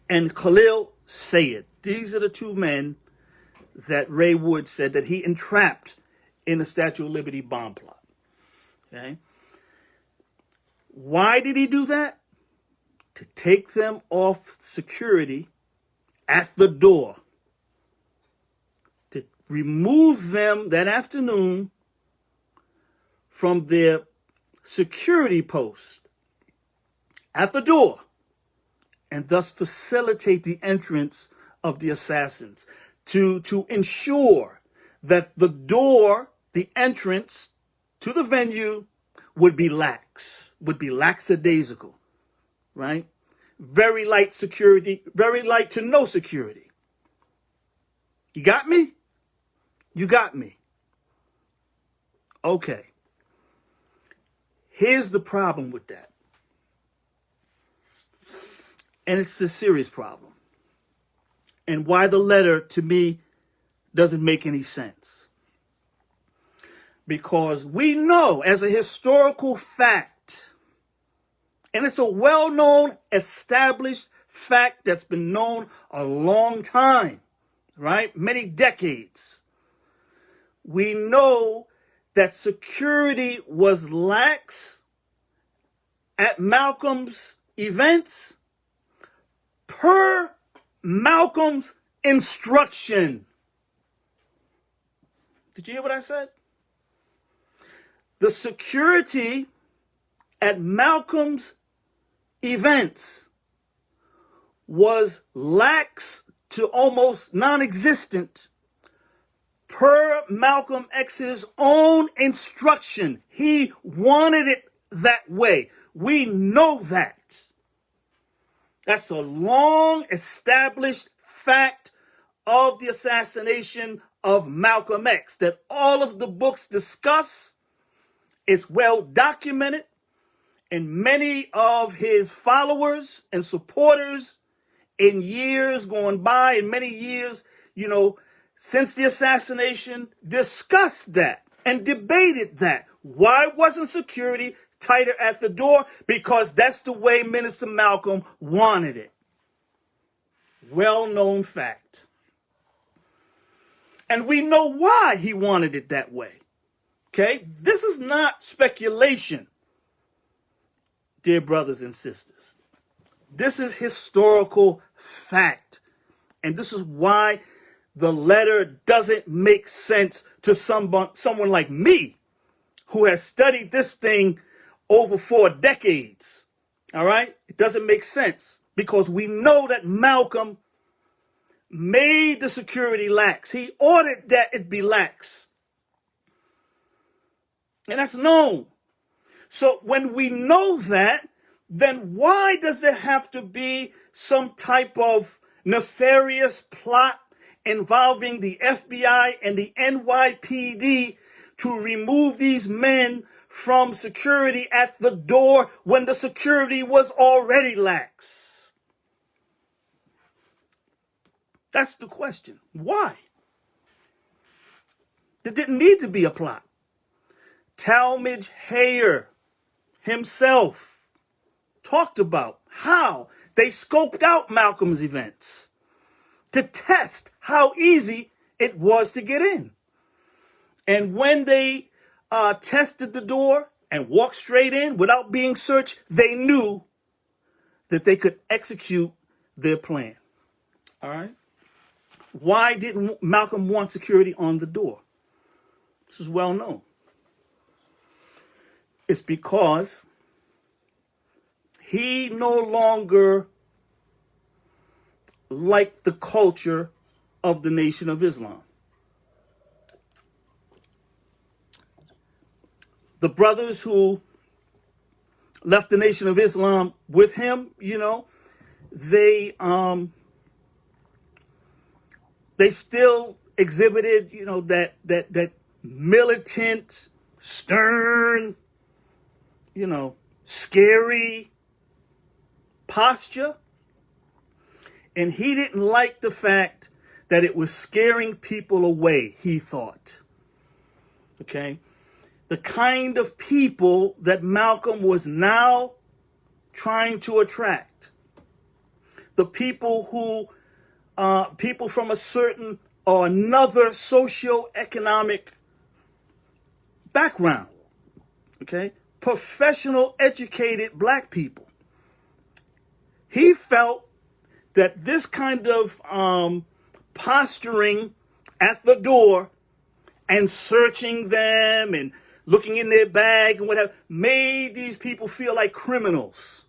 and Khalil Sayed. These are the 2 men that Ray Wood said that he entrapped in the Statue of Liberty bomb plot, okay? Why did he do that? To take them off security at the door, to remove them that afternoon from their security post at the door, and thus facilitate the entrance of the assassins, to ensure that the door, the entrance to the venue would be lackadaisical, right? Very light security, very light to no security. You got me? You got me. Okay. Here's the problem with that. And it's a serious problem. And why the letter, to me, doesn't make any sense. Because we know, as a historical fact, and it's a well-known, established fact that's been known a long time, right? Many decades. We know that security was lax at Malcolm's events per Malcolm's instruction. Did you hear what I said? The security at Malcolm's events was lax to almost non-existent per Malcolm X's own instruction. He wanted it that way. We know that. That's a long established fact of the assassination of Malcolm X that all of the books discuss. It's well documented, and many of his followers and supporters in years gone by, in many years, since the assassination, discussed that and debated that. Why wasn't security tighter at the door? Because that's the way Minister Malcolm wanted it. Well-known fact. And we know why he wanted it that way. Okay? This is not speculation, dear brothers and sisters. This is historical fact. And this is why the letter doesn't make sense to someone like me, who has studied this thing over 4 decades. All right? It doesn't make sense because we know that Malcolm made the security lax. He ordered that it be lax. And that's known. So when we know that, then why does there have to be some type of nefarious plot involving the FBI and the NYPD to remove these men from security at the door when the security was already lax? That's the question. Why? There didn't need to be a plot. Talmadge Hayer himself talked about how they scoped out Malcolm's events to test how easy it was to get in. And when they tested the door and walked straight in without being searched, they knew that they could execute their plan. All right? Why didn't Malcolm want security on the door? This is well known. It's because he no longer liked the culture of the Nation of Islam. The brothers who left the Nation of Islam with him, they still exhibited, that militant, stern, scary posture. And he didn't like the fact that it was scaring people away, he thought. Okay? The kind of people that Malcolm was now trying to attract. The people who, people from a certain or another socioeconomic background. Okay? Professional, educated black people. He felt that this kind of posturing at the door and searching them and looking in their bag and whatever made these people feel like criminals.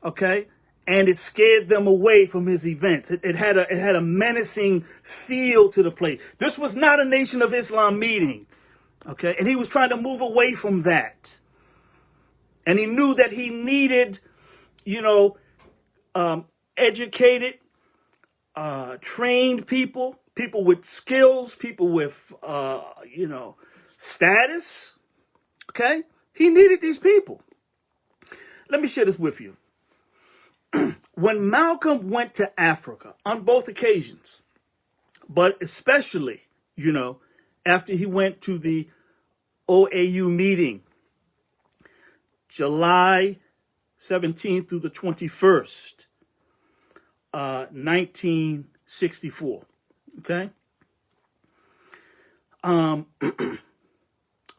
Okay? and it scared them away from his events. It had a menacing feel to the place. This was not a Nation of Islam meeting, okay? And he was trying to move away from that. And he knew that he needed, educated, trained people with skills, people with, status, okay? He needed these people. Let me share this with you. When Malcolm went to Africa on both occasions, but especially, after he went to the OAU meeting, July 17th through the 21st, 1964, okay?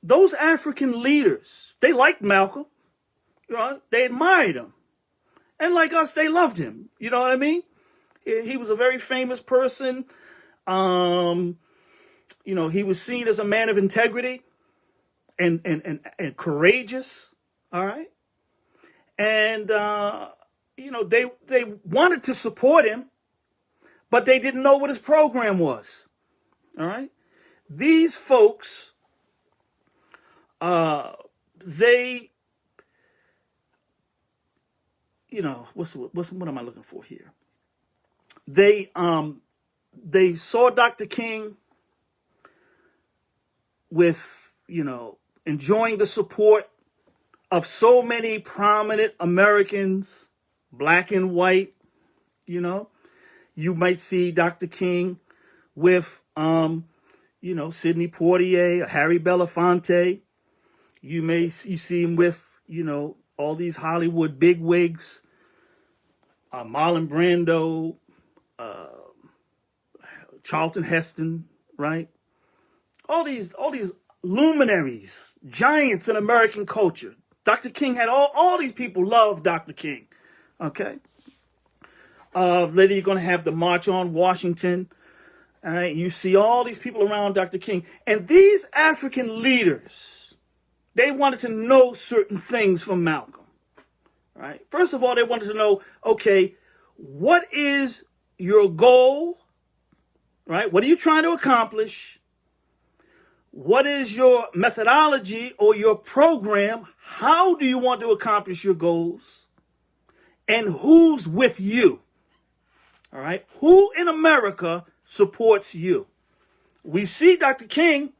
Those African leaders, they liked Malcolm, they admired him. And like us, they loved him. You know what I mean? He was a very famous person. He was seen as a man of integrity and courageous. All right. And, they wanted to support him, but they didn't know what his program was. All right. These folks, what am I looking for here? They saw Dr. King with, enjoying the support of so many prominent Americans, black and white. You might see Dr. King with, Sidney Poitier, Harry Belafonte. You see him with, all these Hollywood bigwigs, Marlon Brando, Charlton Heston, right? All these luminaries, giants in American culture. Dr. King had all these people love Dr. King, okay? Later you're going to have the March on Washington. All right, you see all these people around Dr. King. And these African leaders, they wanted to know certain things from Malcolm. Right? First of all, they wanted to know, okay, what is your goal? Right? What are you trying to accomplish? What is your methodology or your program? How do you want to accomplish your goals? And who's with you? All right? Who in America supports you? We see Dr. King.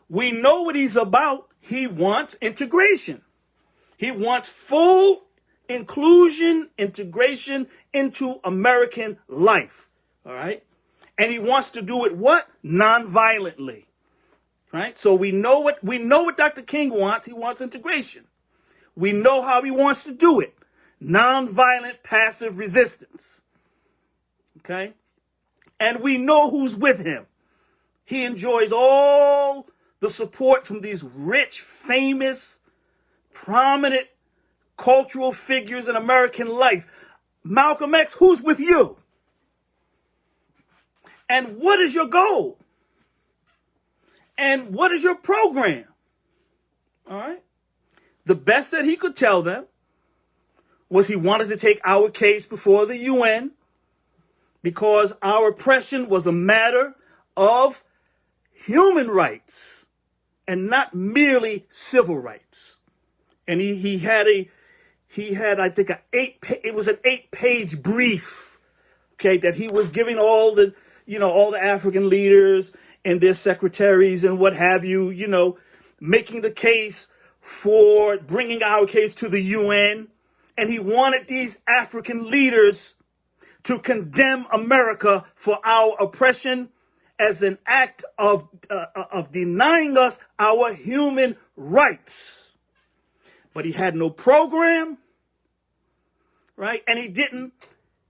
We know what he's about. He wants integration. He wants full inclusion, integration into American life. All right? And he wants to do it what? Non-violently. Right? So we know what Dr. King wants. He wants integration. We know how he wants to do it. Non-violent passive resistance. Okay? And we know who's with him. He enjoys all the support from these rich, famous, prominent cultural figures in American life. Malcolm X, who's with you? And what is your goal? And what is your program? All right? The best that he could tell them was he wanted to take our case before the UN because our oppression was a matter of human rights and not merely civil rights. And he had I think an 8-page brief, okay, that he was giving all the African leaders and their secretaries and what have you, making the case for bringing our case to the UN. And he wanted these African leaders to condemn America for our oppression as an act of denying us our human rights. But he had no program, right? And he didn't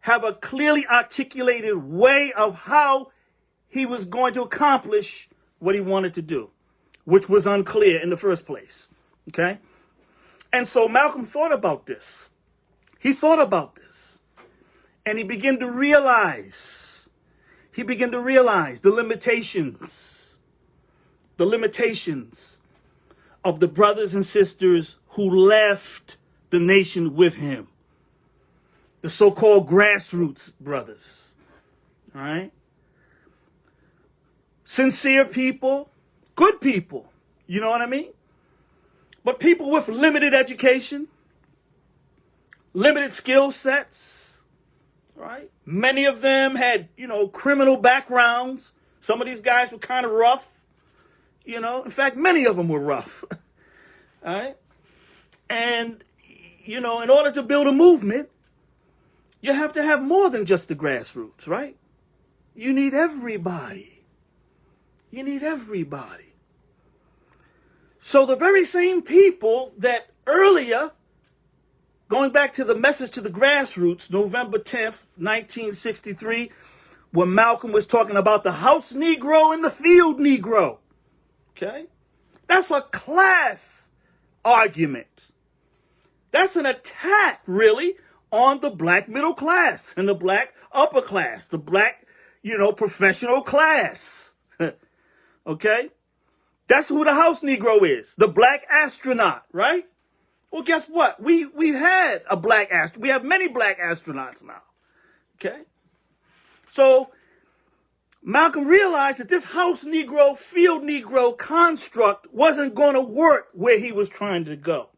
have a clearly articulated way of how he was going to accomplish what he wanted to do, which was unclear in the first place, okay? And so Malcolm thought about this. He thought about this. And he began to realize the limitations of the brothers and sisters who left the nation with him. the so-called grassroots brothers. All right? Sincere people, good people. You know what I mean? But people with limited education, limited skill sets, right? Many of them had, criminal backgrounds. Some of these guys were kind of rough, In fact, many of them were rough, all right? And, in order to build a movement, you have to have more than just the grassroots, right? You need everybody. You need everybody. So the very same people that earlier, going back to the message to the grassroots, November 10th, 1963, when Malcolm was talking about the house Negro and the field Negro. Okay? That's a class argument. That's an attack, really, on the black middle class and the black upper class, the black, professional class. Okay? That's who the house Negro is, the black astronaut, right? Well, guess what? We've had a black astronaut. We have many black astronauts now. Okay? So Malcolm realized that this house Negro, field Negro construct wasn't going to work where he was trying to go.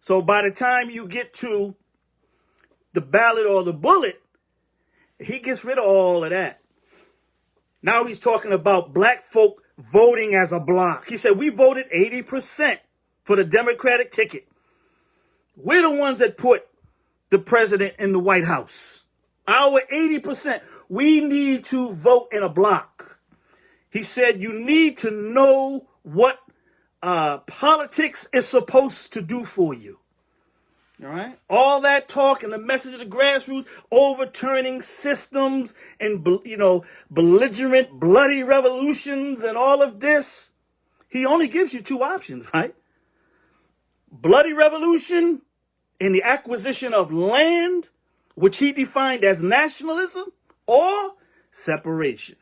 So by the time you get to the ballot or the bullet, he gets rid of all of that. Now he's talking about black folk voting as a block. He said, we voted 80% for the Democratic ticket. We're the ones that put the president in the White House. Our 80%. We need to vote in a block. He said, you need to know what politics is supposed to do for you. All right? All that talk and the message of the grassroots, overturning systems and, belligerent, bloody revolutions and all of this. He only gives you two options, right? Bloody revolution in the acquisition of land, which he defined as nationalism, or separation.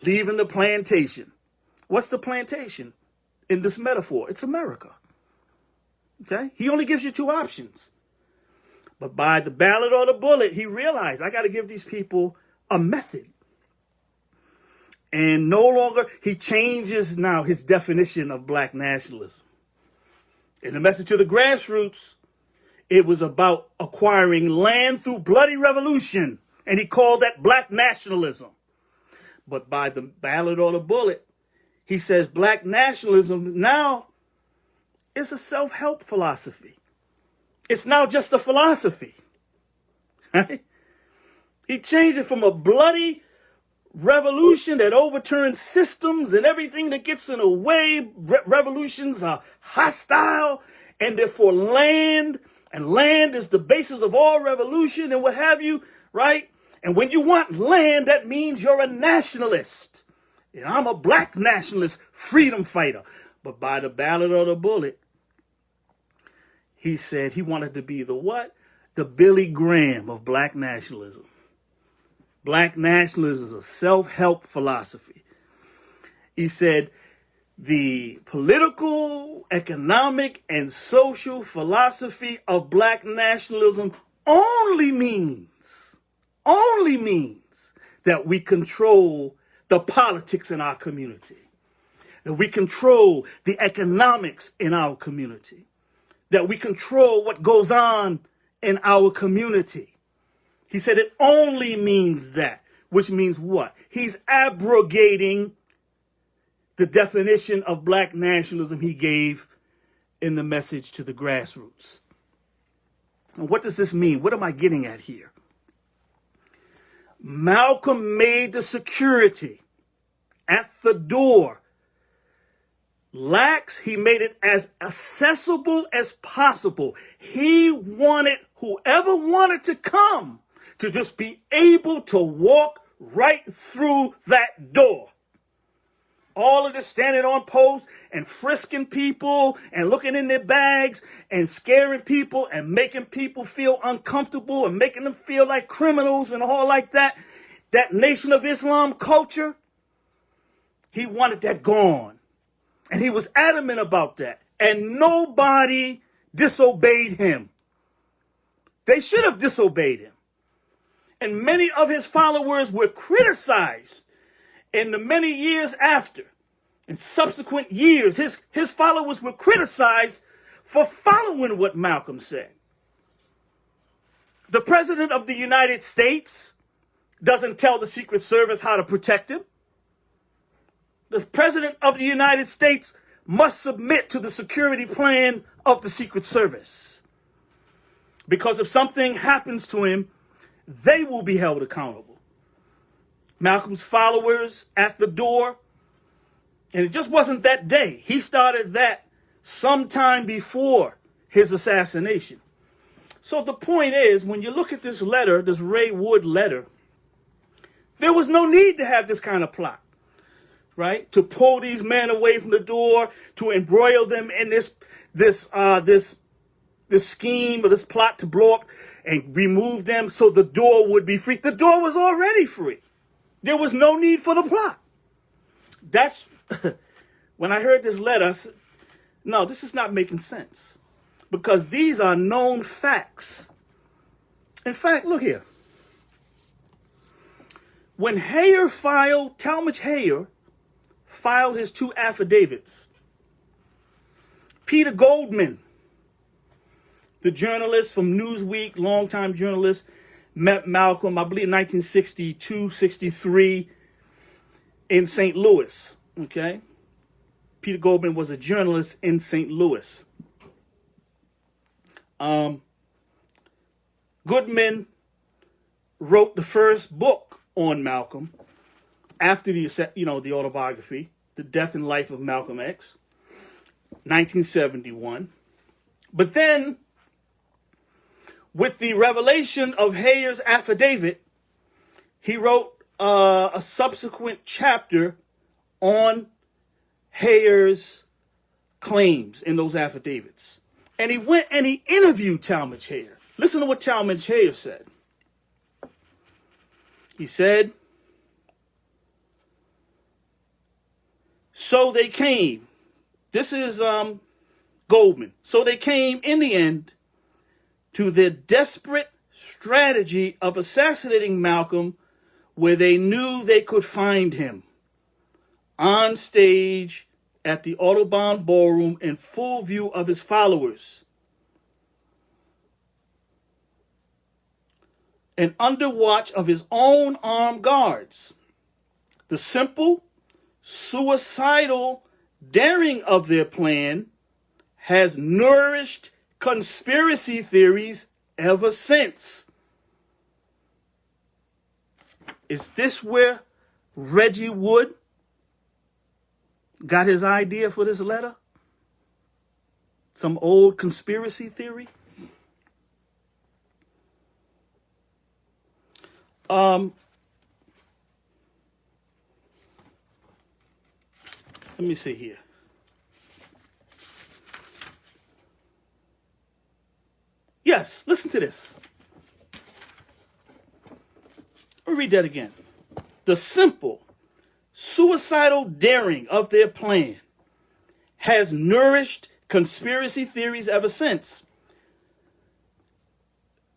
Leaving the plantation. What's the plantation in this metaphor? It's America. Okay? He only gives you two options. But by the ballot or the bullet, he realized, I got to give these people a method. And no longer, he changes now his definition of black nationalism. In the message to the grassroots, it was about acquiring land through bloody revolution. And he called that black nationalism. But by the ballot or the bullet, he says black nationalism now is a self-help philosophy. It's now just a philosophy. Right? He changed it from a bloody revolution that overturns systems and everything that gets in the way. Revolutions are hostile, and therefore land is the basis of all revolution and what have you, right? And when you want land, that means you're a nationalist. And I'm a black nationalist, freedom fighter. But by the ballot or the bullet, he said he wanted to be the what? The Billy Graham of black nationalism. Black nationalism is a self-help philosophy. He said the political, economic, and social philosophy of black nationalism only means that we control the politics in our community, that we control the economics in our community, that we control what goes on in our community. He said it only means that, which means what? He's abrogating the definition of black nationalism he gave in the message to the grassroots. And what does this mean? What am I getting at here? Malcolm made the security at the door lax. He made it as accessible as possible. He wanted whoever wanted to come to just be able to walk right through that door. All of this standing on posts and frisking people and looking in their bags and scaring people and making people feel uncomfortable and making them feel like criminals and all like that. That Nation of Islam culture, he wanted that gone. And he was adamant about that. And nobody disobeyed him. They should have disobeyed him. And many of his followers were criticized in the many years after. In subsequent years, his followers were criticized for following what Malcolm said. The President of the United States doesn't tell the Secret Service how to protect him. The President of the United States must submit to the security plan of the Secret Service. Because if something happens to him, they will be held accountable. Malcolm's followers at the door, and it just wasn't that day. He started that sometime before his assassination. So the point is, when you look at this letter, this Ray Wood letter, there was no need to have this kind of plot, right? To pull these men away from the door, to embroil them in this scheme or this plot to blow up and remove them so the door would be free. The door was already free. There was no need for the plot. That's when I heard this letter, I said, no, this is not making sense. Because these are known facts. In fact, look here. When Talmadge Hayer filed his 2 affidavits, Peter Goldman, the journalist from Newsweek, longtime journalist, met Malcolm, I believe, in 1962, 63 in St. Louis, okay? Peter Goldman was a journalist in St. Louis. Goodman wrote the first book on Malcolm after the autobiography, The Death and Life of Malcolm X, 1971. But then, with the revelation of Hayer's affidavit, he wrote a subsequent chapter on Hayer's claims in those affidavits. And he went and he interviewed Talmadge Hayer. Listen to what Talmadge Hayer said. He said, so they came. This is Goldman. So they came in the end to the desperate strategy of assassinating Malcolm where they knew they could find him. On stage at the Audubon Ballroom in full view of his followers. And under watch of his own armed guards. The simple, suicidal daring of their plan has nourished conspiracy theories ever since. Is this where Reggie Wood got his idea for this letter? Some old conspiracy theory? Let me see here. Yes, listen to this. I'll read that again. The simple, suicidal daring of their plan has nourished conspiracy theories ever since.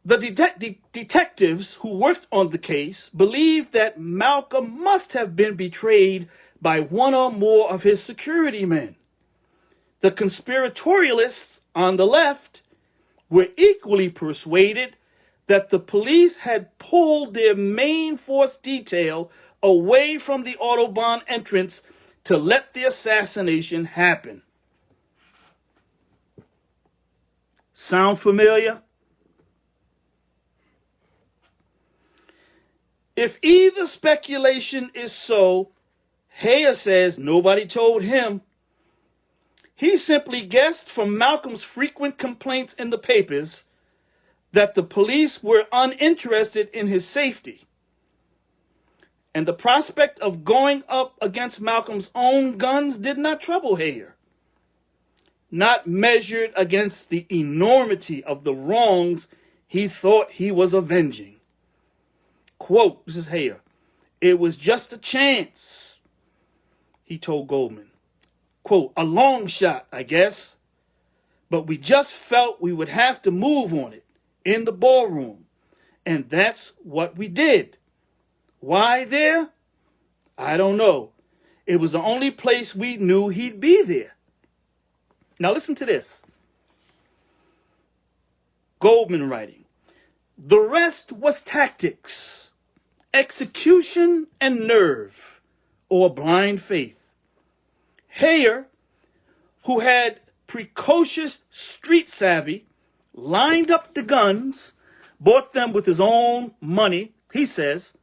The detectives who worked on the case believed that Malcolm must have been betrayed by one or more of his security men. The conspiratorialists on the left were equally persuaded that the police had pulled their main force detail away from the Audubon entrance to let the assassination happen. Sound familiar? If either speculation is so, Hayer says nobody told him. He simply guessed from Malcolm's frequent complaints in the papers that the police were uninterested in his safety. And the prospect of going up against Malcolm's own guns did not trouble Hayer. Not measured against the enormity of the wrongs he thought he was avenging. Quote, this is Hayer, it was just a chance, he told Goldman. Quote, a long shot, I guess. But we just felt we would have to move on it. in the ballroom. And that's what we did. Why there? I don't know. It was the only place we knew he'd be there. Now listen to this. Goldman writing. The rest was tactics, execution, and nerve, or blind faith. Hayer, who had precocious street savvy, lined up the guns, bought them with his own money, he says,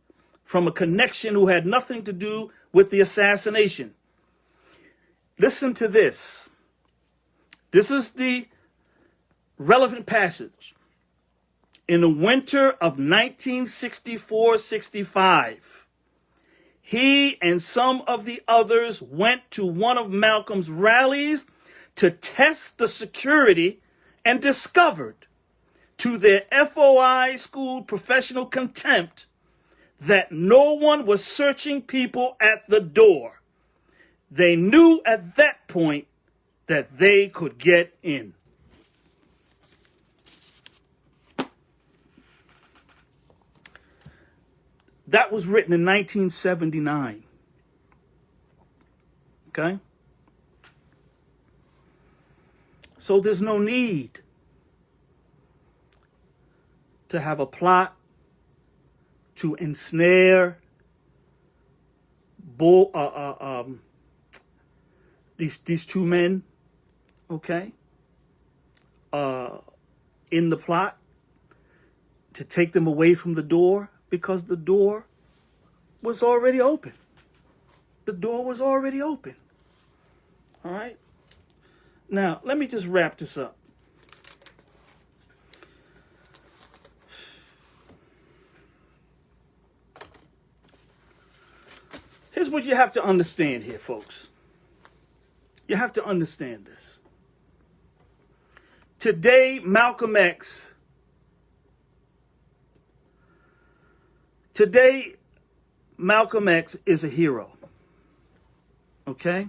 from a connection who had nothing to do with the assassination. Listen to this. This is the relevant passage. In the winter of 1964-65, he and some of the others went to one of Malcolm's rallies to test the security and discovered, to their FOI school professional contempt, that no one was searching people at the door. They knew at that point that they could get in. That was written in 1979. Okay? So there's no need to have a plot to ensnare these two men, okay, in the plot, to take them away from the door, because the door was already open. The door was already open. All right? Now, let me just wrap this up. Here's what you have to understand here, folks. You have to understand this. Today, Malcolm X is a hero. Okay?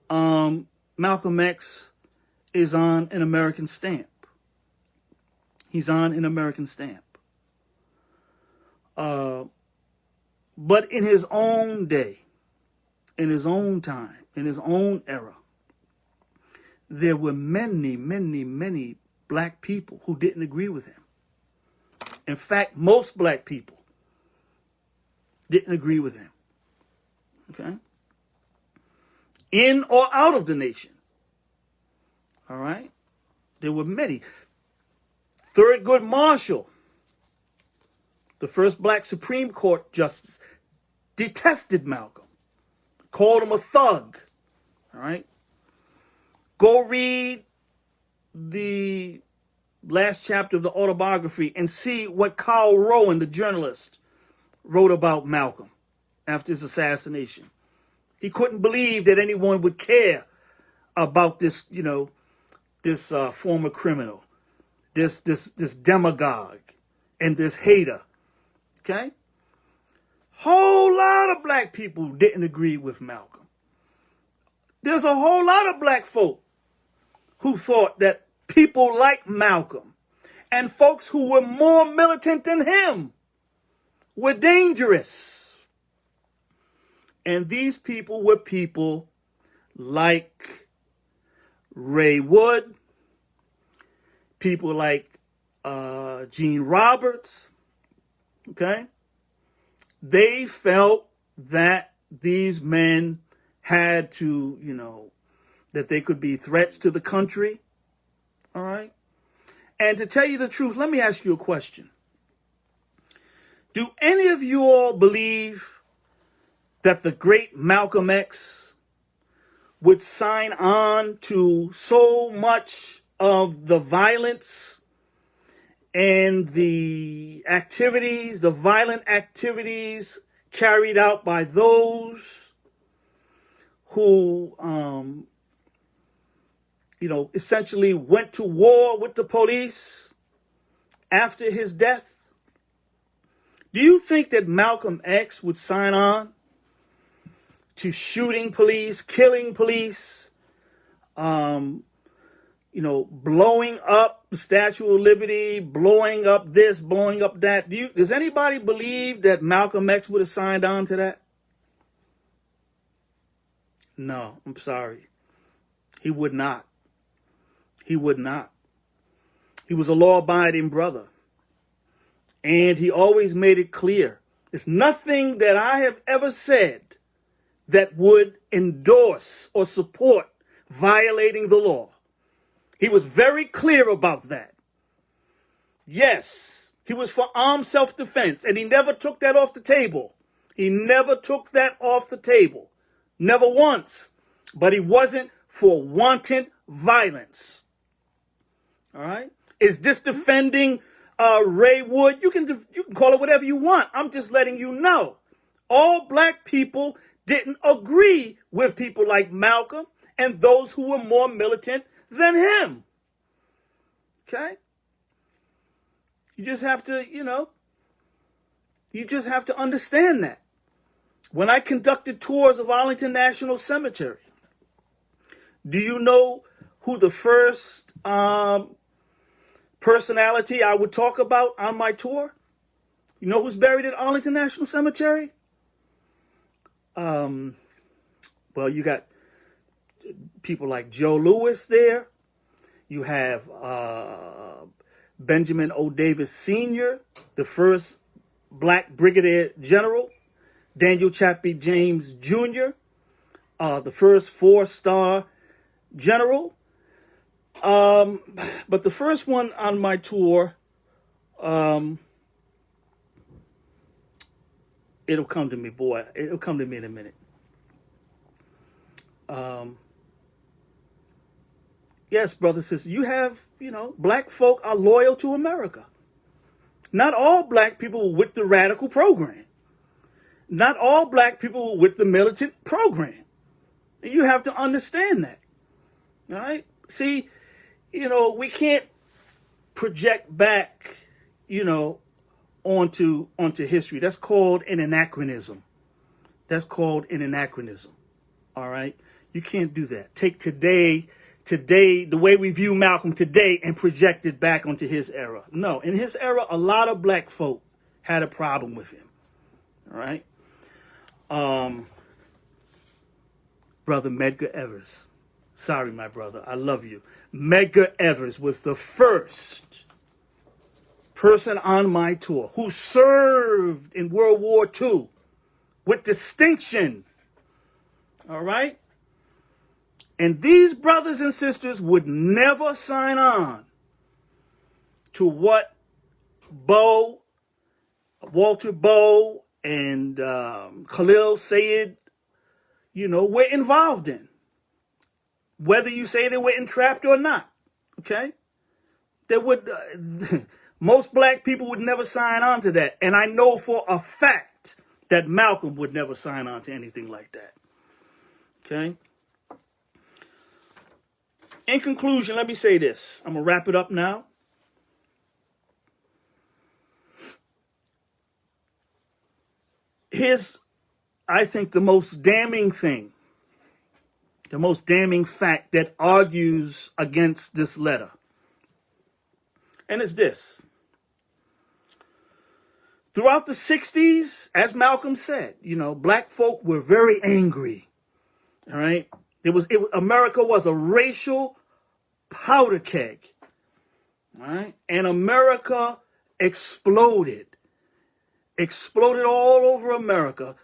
Malcolm X is on an American stamp. He's on an American stamp. But in his own day, in his own time, in his own era, there were many, many, many black people who didn't agree with him. In fact, most black people didn't agree with him. Okay? In or out of the nation. All right? There were many. Thurgood Marshall, the first black Supreme Court justice, detested Malcolm, called him a thug. All right? Go read the last chapter of the autobiography and see what Carl Rowan, the journalist, wrote about Malcolm after his assassination. He couldn't believe that anyone would care about this, this former criminal, this demagogue, and this hater. Okay? Whole lot of black people didn't agree with Malcolm. There's a whole lot of black folk who thought that people like Malcolm and folks who were more militant than him were dangerous. And these people were people like Ray Wood, people like Gene Roberts, okay? They felt that these men had to, that they could be threats to the country, all right? And to tell you the truth, let me ask you a question. Do any of you all believe that the great Malcolm X would sign on to so much of the violence and the activities, the violent activities carried out by those who, essentially went to war with the police after his death? Do you think that Malcolm X would sign on to shooting police, killing police, blowing up the Statue of Liberty, blowing up this, blowing up that. Does anybody believe that Malcolm X would have signed on to that? No, I'm sorry. He would not. He would not. He was a law-abiding brother. And he always made it clear. There's nothing that I have ever said that would endorse or support violating the law. He was very clear about that. Yes, he was for armed self-defense, and he never took that off the table. He never took that off the table. Never once. But he wasn't for wanton violence. All right? Is this defending Ray Wood? You can call it whatever you want. I'm just letting you know. All black people didn't agree with people like Malcolm and those who were more militant than him. Okay? You just have to, you just have to understand that. When I conducted tours of Arlington National Cemetery, do you know who the first personality I would talk about on my tour? You know who's buried at Arlington National Cemetery? Well, you got people like Joe Louis there. You have Benjamin O. Davis Sr., the first black brigadier general. Daniel Chappie James Jr., the first 4-star general. But the first one on my tour, it'll come to me, boy. It'll come to me in a minute. Yes, brothers, sisters, you have, black folk are loyal to America. Not all black people were with the radical program. Not all black people were with the militant program. You have to understand that. All right? See, we can't project back, onto history. That's called an anachronism. That's called an anachronism. All right? You can't do that. Take today, the way we view Malcolm today, and project it back onto his era. No, in his era, a lot of black folk had a problem with him. All right? Brother Medgar Evers. Sorry, my brother. I love you. Medgar Evers was the first person on my tour who served in World War II with distinction. All right? And these brothers and sisters would never sign on to what Walter Bowe and Khalil Sayed, were involved in. Whether you say they were entrapped or not, okay? They would, most black people would never sign on to that. And I know for a fact that Malcolm would never sign on to anything like that, okay? In conclusion, let me say this. I'm going to wrap it up now. Here's, I think, the most damning thing, the most damning fact that argues against this letter. And it's this. Throughout the 60s, as Malcolm said, black folk were very angry. All right? America was a racial powder keg. All right? And America exploded. Exploded all over America.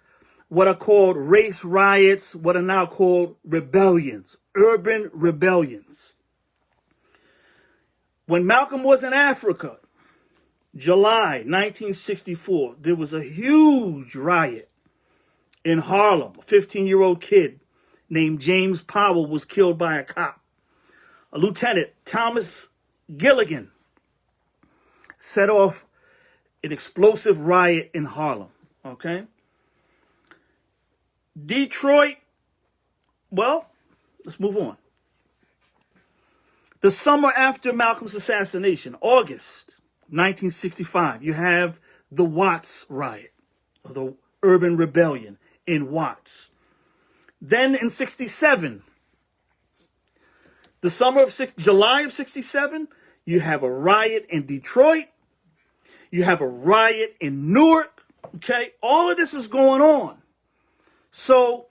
What are called race riots, what are now called rebellions, urban rebellions. When Malcolm was in Africa, July 1964, there was a huge riot in Harlem. A 15-year-old kid named James Powell was killed by a cop. A Lieutenant Thomas Gilligan set off an explosive riot in Harlem, okay? Detroit, well, let's move on. The summer after Malcolm's assassination, August 1965, you have the Watts riot, or the urban rebellion in Watts. Then in 67, The summer of July of 67, you have a riot in Detroit. You have a riot in Newark. Okay, all of this is going on. So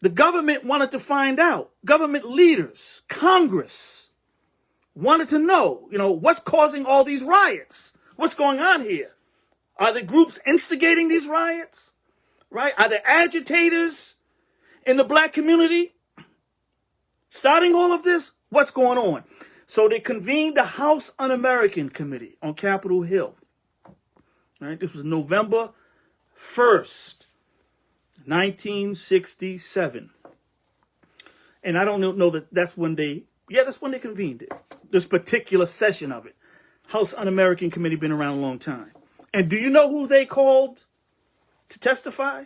the government wanted to find out. Government leaders, Congress wanted to know, what's causing all these riots? What's going on here? Are the groups instigating these riots? Right? Are there agitators in the black community starting all of this? What's going on? So they convened the House Un-American Committee on Capitol Hill. Right? This was November 1st, 1967. And I don't know that's when they convened it. This particular session of it. House Un-American Committee been around a long time. And do you know who they called to testify?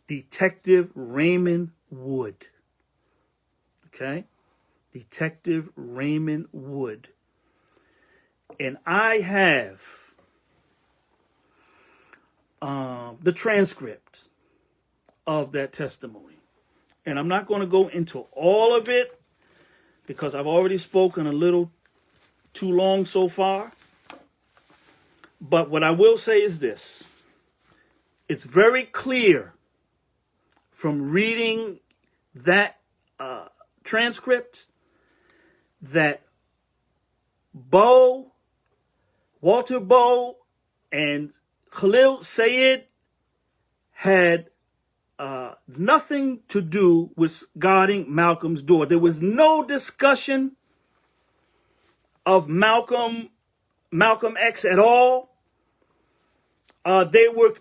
Detective Raymond Wood. Okay? Detective Raymond Wood. And I have the transcript of that testimony. And I'm not going to go into all of it because I've already spoken a little too long so far. But what I will say is this. It's very clear from reading that transcript that Walter Bowe and Khalil Sayed had nothing to do with guarding Malcolm's door. There was no discussion of Malcolm X at all. They were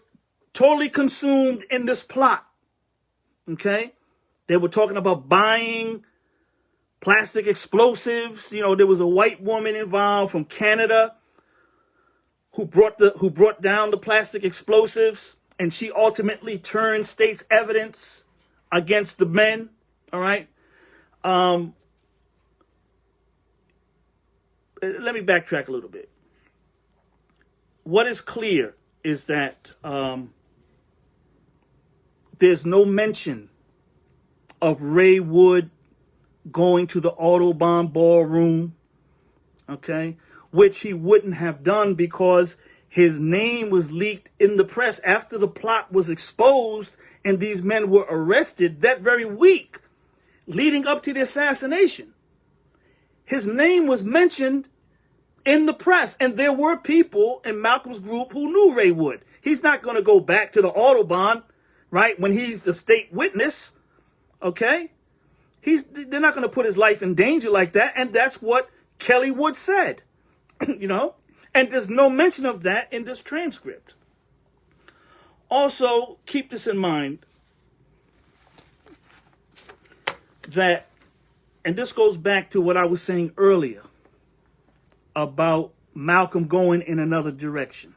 totally consumed in this plot. Okay? They were talking about buying plastic explosives. There was a white woman involved from Canada who brought down the plastic explosives, and she ultimately turned state's evidence against the men. All right. Let me backtrack a little bit. What is clear is that there's no mention of Ray Wood going to the Autobahn ballroom, okay, which he wouldn't have done because his name was leaked in the press after the plot was exposed and these men were arrested that very week leading up to the assassination. His name was mentioned in the press, and there were people in Malcolm's group who knew Ray Wood. He's not going to go back to the Autobahn, right, when he's the state witness, okay? They're not going to put his life in danger like that, and that's what Kelly Wood said, And there's no mention of that in this transcript. Also, keep this in mind, that, and this goes back to what I was saying earlier about Malcolm going in another direction.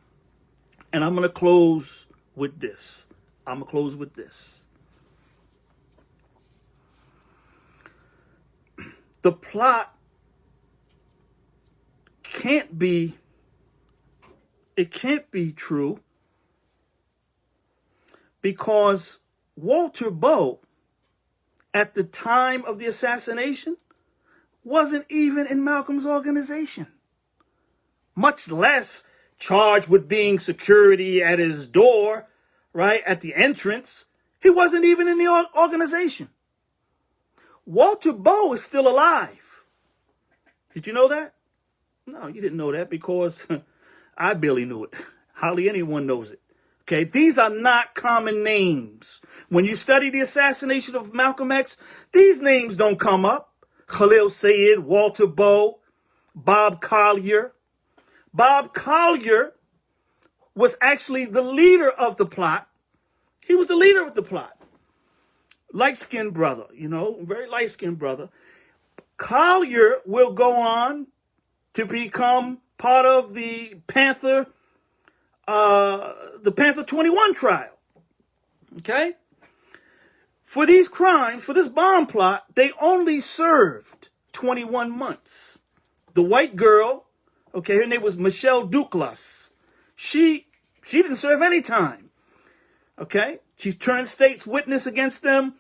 And I'm going to close with this. The plot can't be true because Walter Bowe, at the time of the assassination, wasn't even in Malcolm's organization, much less charged with being security at his door, right, at the entrance. He wasn't even in the organization. Walter Bowe is still alive. Did you know that? No, you didn't know that because I barely knew it. Hardly anyone knows it. Okay, these are not common names. When you study the assassination of Malcolm X, these names don't come up. Khalil Sayed, Walter Bowe, Bob Collier. Bob Collier was actually the leader of the plot. He was the leader of the plot. Light-skinned brother, very light-skinned brother. Collier will go on to become part of the Panther 21 trial. Okay? For these crimes, for this bomb plot, they only served 21 months. The white girl, okay, her name was Michelle Douglas. She didn't serve any time. Okay? She turned state's witness against them,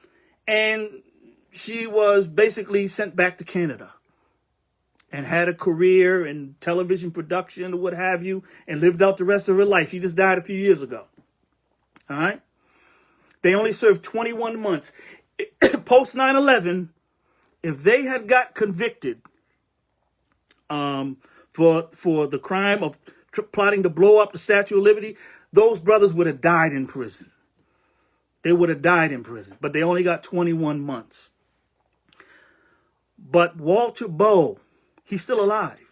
and she was basically sent back to Canada and had a career in television production or what have you, and lived out the rest of her life. She just died a few years ago. All right? They only served 21 months. Post 9/11, if they had got convicted for the crime of plotting to blow up the Statue of Liberty, those brothers would have died in prison. They would have died in prison, but they only got 21 months. But Walter Bowe, he's still alive.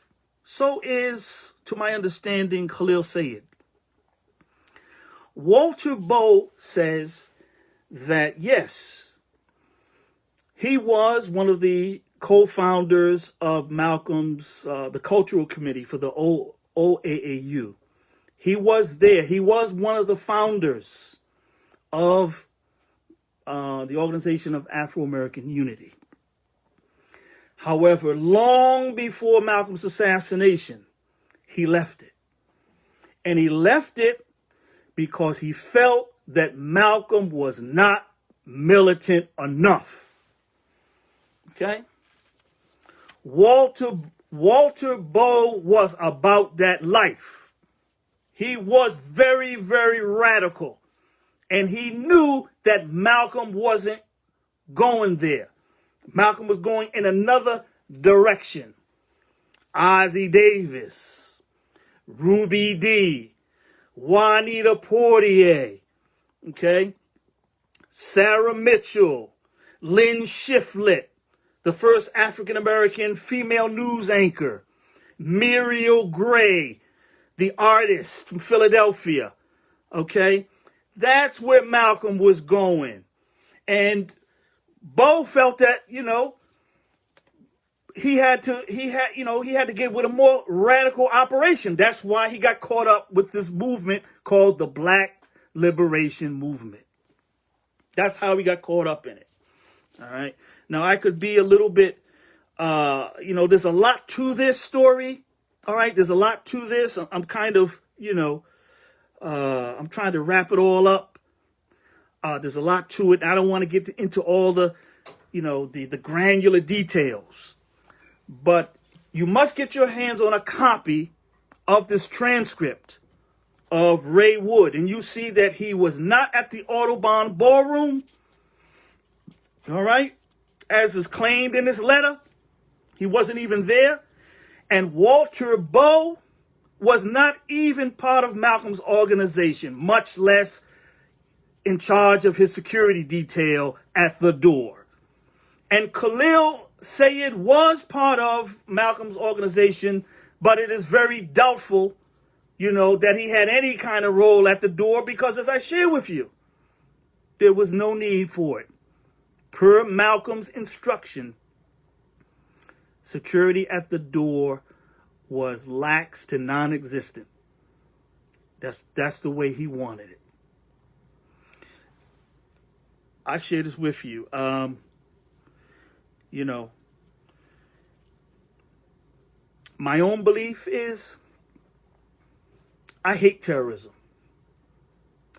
So is, to my understanding, Khalil Sayed. Walter Bowe says that, yes, he was one of the co-founders of Malcolm's, the Cultural Committee for the OAAU. He was there. He was one of the founders of the Organization of Afro-American Unity. However, long before Malcolm's assassination, he left it. And he left it because he felt that Malcolm was not militant enough. Okay? Walter Bowe was about that life. He was very, very radical. And he knew that Malcolm wasn't going there. Malcolm was going in another direction. Ozzie Davis, Ruby Dee, Juanita Portier, okay? Sarah Mitchell, Lynn Shiflett, the first African-American female news anchor, Muriel Gray, the artist from Philadelphia, okay? That's where Malcolm was going. And Bowe felt that, he had to get with a more radical operation. That's why he got caught up with this movement called the Black Liberation Movement. That's how he got caught up in it. All right. Now, I could be a little bit, there's a lot to this story. All right. There's a lot to this. I'm kind of, I'm trying to wrap it all up. There's a lot to it. I don't want to get into all the, the granular details. But you must get your hands on a copy of this transcript of Ray Wood. And you see that he was not at the Audubon Ballroom. All right. As is claimed in this letter. He wasn't even there. And Walter Bowe was not even part of Malcolm's organization, much less in charge of his security detail at the door. And Khalil Sayed was part of Malcolm's organization, but it is very doubtful, that he had any kind of role at the door because, as I share with you, there was no need for it. Per Malcolm's instruction, security at the door was lax to non-existent. That's the way he wanted it. I share this with you. My own belief is I hate terrorism.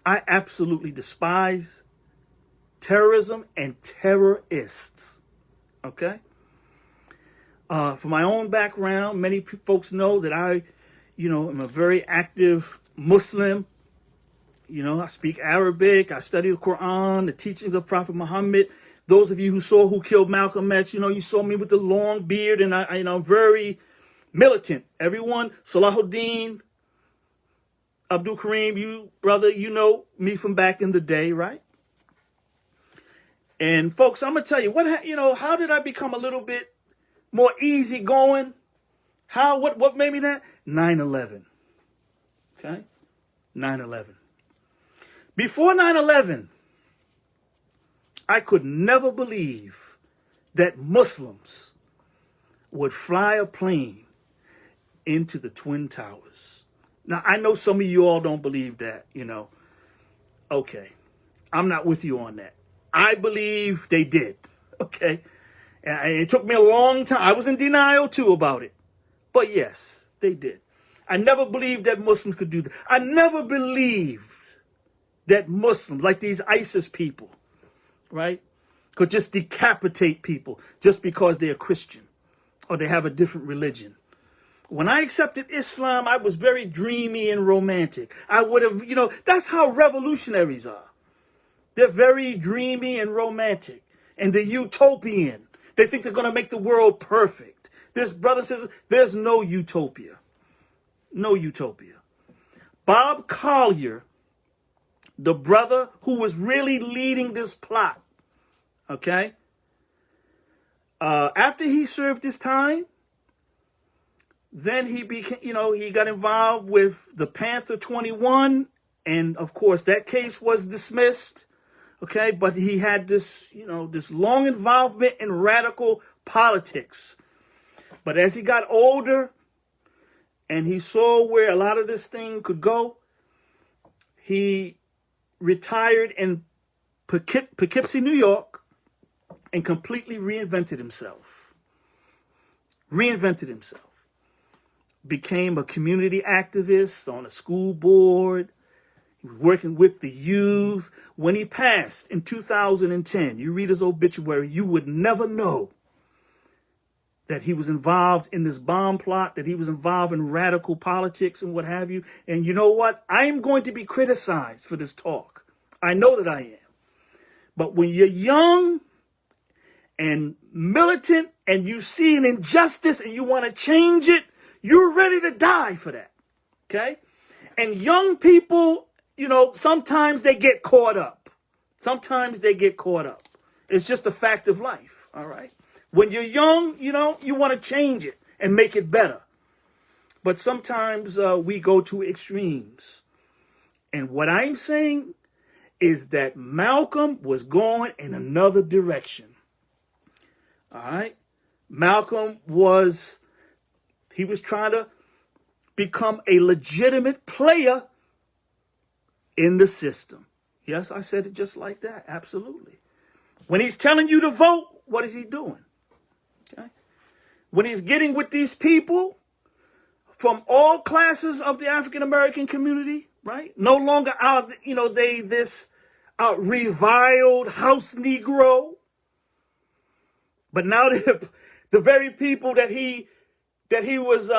I absolutely despise terrorism and terrorists. Okay? For my own background, many folks know that I, am a very active Muslim. I speak Arabic. I study the Quran, the teachings of Prophet Muhammad. Those of you who saw Who Killed Malcolm X, you saw me with the long beard, and I'm very militant. Everyone, Salahuddin, Abdul Karim, you brother, you know me from back in the day, right? And folks, I'm gonna tell you how did I become a little bit more easygoing? What made me that? 9/11. Okay, 9/11. Before 9/11, I could never believe that Muslims would fly a plane into the Twin Towers. Now, I know some of you all don't believe that, Okay, I'm not with you on that. I believe they did, okay? And it took me a long time. I was in denial, too, about it. But yes, they did. I never believed that Muslims could do that. I never believed that Muslims, like these ISIS people, right, could just decapitate people just because they're Christian or they have a different religion. When I accepted Islam, I was very dreamy and romantic. I would have, that's how revolutionaries are. They're very dreamy and romantic. And they're utopian. They think they're going to make the world perfect. This brother says there's no utopia. No utopia. Bob Collier, the brother who was really leading this plot, okay? After he served his time, then he became, he got involved with the Panther 21, and of course that case was dismissed, okay? But he had this, this long involvement in radical politics. But as he got older and he saw where a lot of this thing could go, he retired in Poughkeepsie, New York, and completely reinvented himself. Became a community activist on a school board. He was working with the youth. When he passed in 2010, you read his obituary, you would never know that he was involved in this bomb plot, that he was involved in radical politics and what have you. And you know what? I am going to be criticized for this talk. I know that I am. But when you're young and militant and you see an injustice and you want to change it, you're ready to die for that. Okay? And young people, sometimes they get caught up. It's just a fact of life. All right? When you're young, you want to change it and make it better. But sometimes we go to extremes. And what I'm saying is that Malcolm was going in another direction. All right? Malcolm was trying to become a legitimate player in the system. Yes, I said it just like that. Absolutely. When he's telling you to vote, what is he doing? Okay? When he's getting with these people from all classes of the African American community, right? No longer out, this reviled house Negro. But now the very people that he was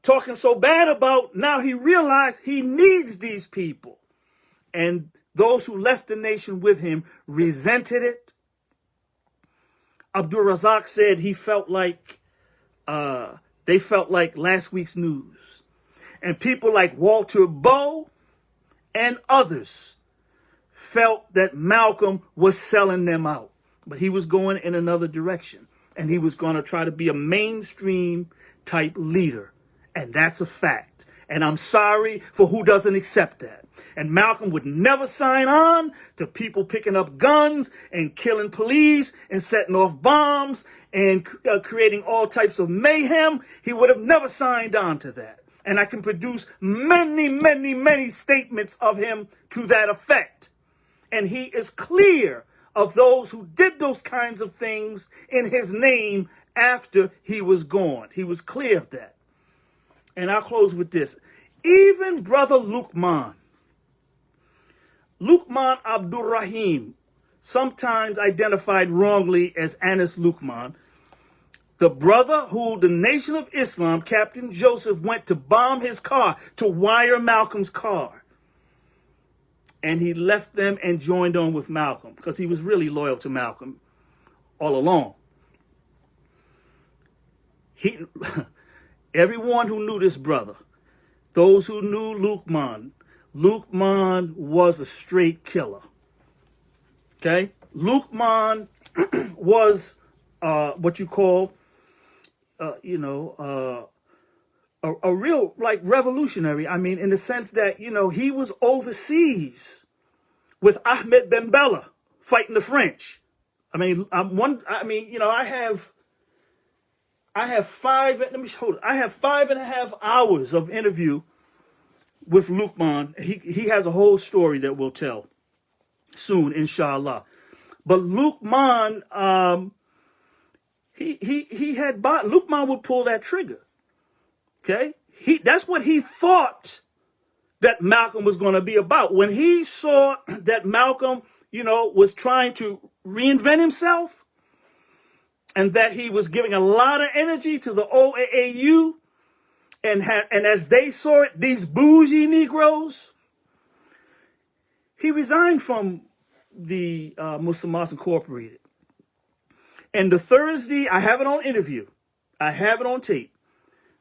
talking so bad about, now he realized he needs these people. And those who left the nation with him resented it. Abdul Razak said he felt like they felt like last week's news. And people like Walter Bowe and others felt that Malcolm was selling them out. But he was going in another direction. And he was going to try to be a mainstream type leader. And that's a fact. And I'm sorry for who doesn't accept that. And Malcolm would never sign on to people picking up guns and killing police and setting off bombs and creating all types of mayhem. He would have never signed on to that. And I can produce many, many, many statements of him to that effect. And he is clear of those who did those kinds of things in his name after he was gone. He was clear of that. And I'll close with this. Even Brother Luqman Abdul Rahim, sometimes identified wrongly as Anas Luqman, the brother who the Nation of Islam, Captain Joseph, went to bomb his car, to wire Malcolm's car. And he left them and joined on with Malcolm because he was really loyal to Malcolm all along. Everyone who knew this brother, those who knew Luqman was a straight killer. Okay? Luqman was what you call, a real, revolutionary. I mean, in the sense that, he was overseas with Ahmed Ben Bella fighting the French. I have 5.5 hours of interview with Luqman. He has a whole story that we'll tell soon, inshallah. But Luqman, Luqman would pull that trigger. Okay? That's what he thought that Malcolm was going to be about. When he saw that Malcolm, was trying to reinvent himself, and that he was giving a lot of energy to the OAAU, and as they saw it, these bougie Negroes, he resigned from the Muslims Incorporated. And the Thursday, I have it on interview, I have it on tape,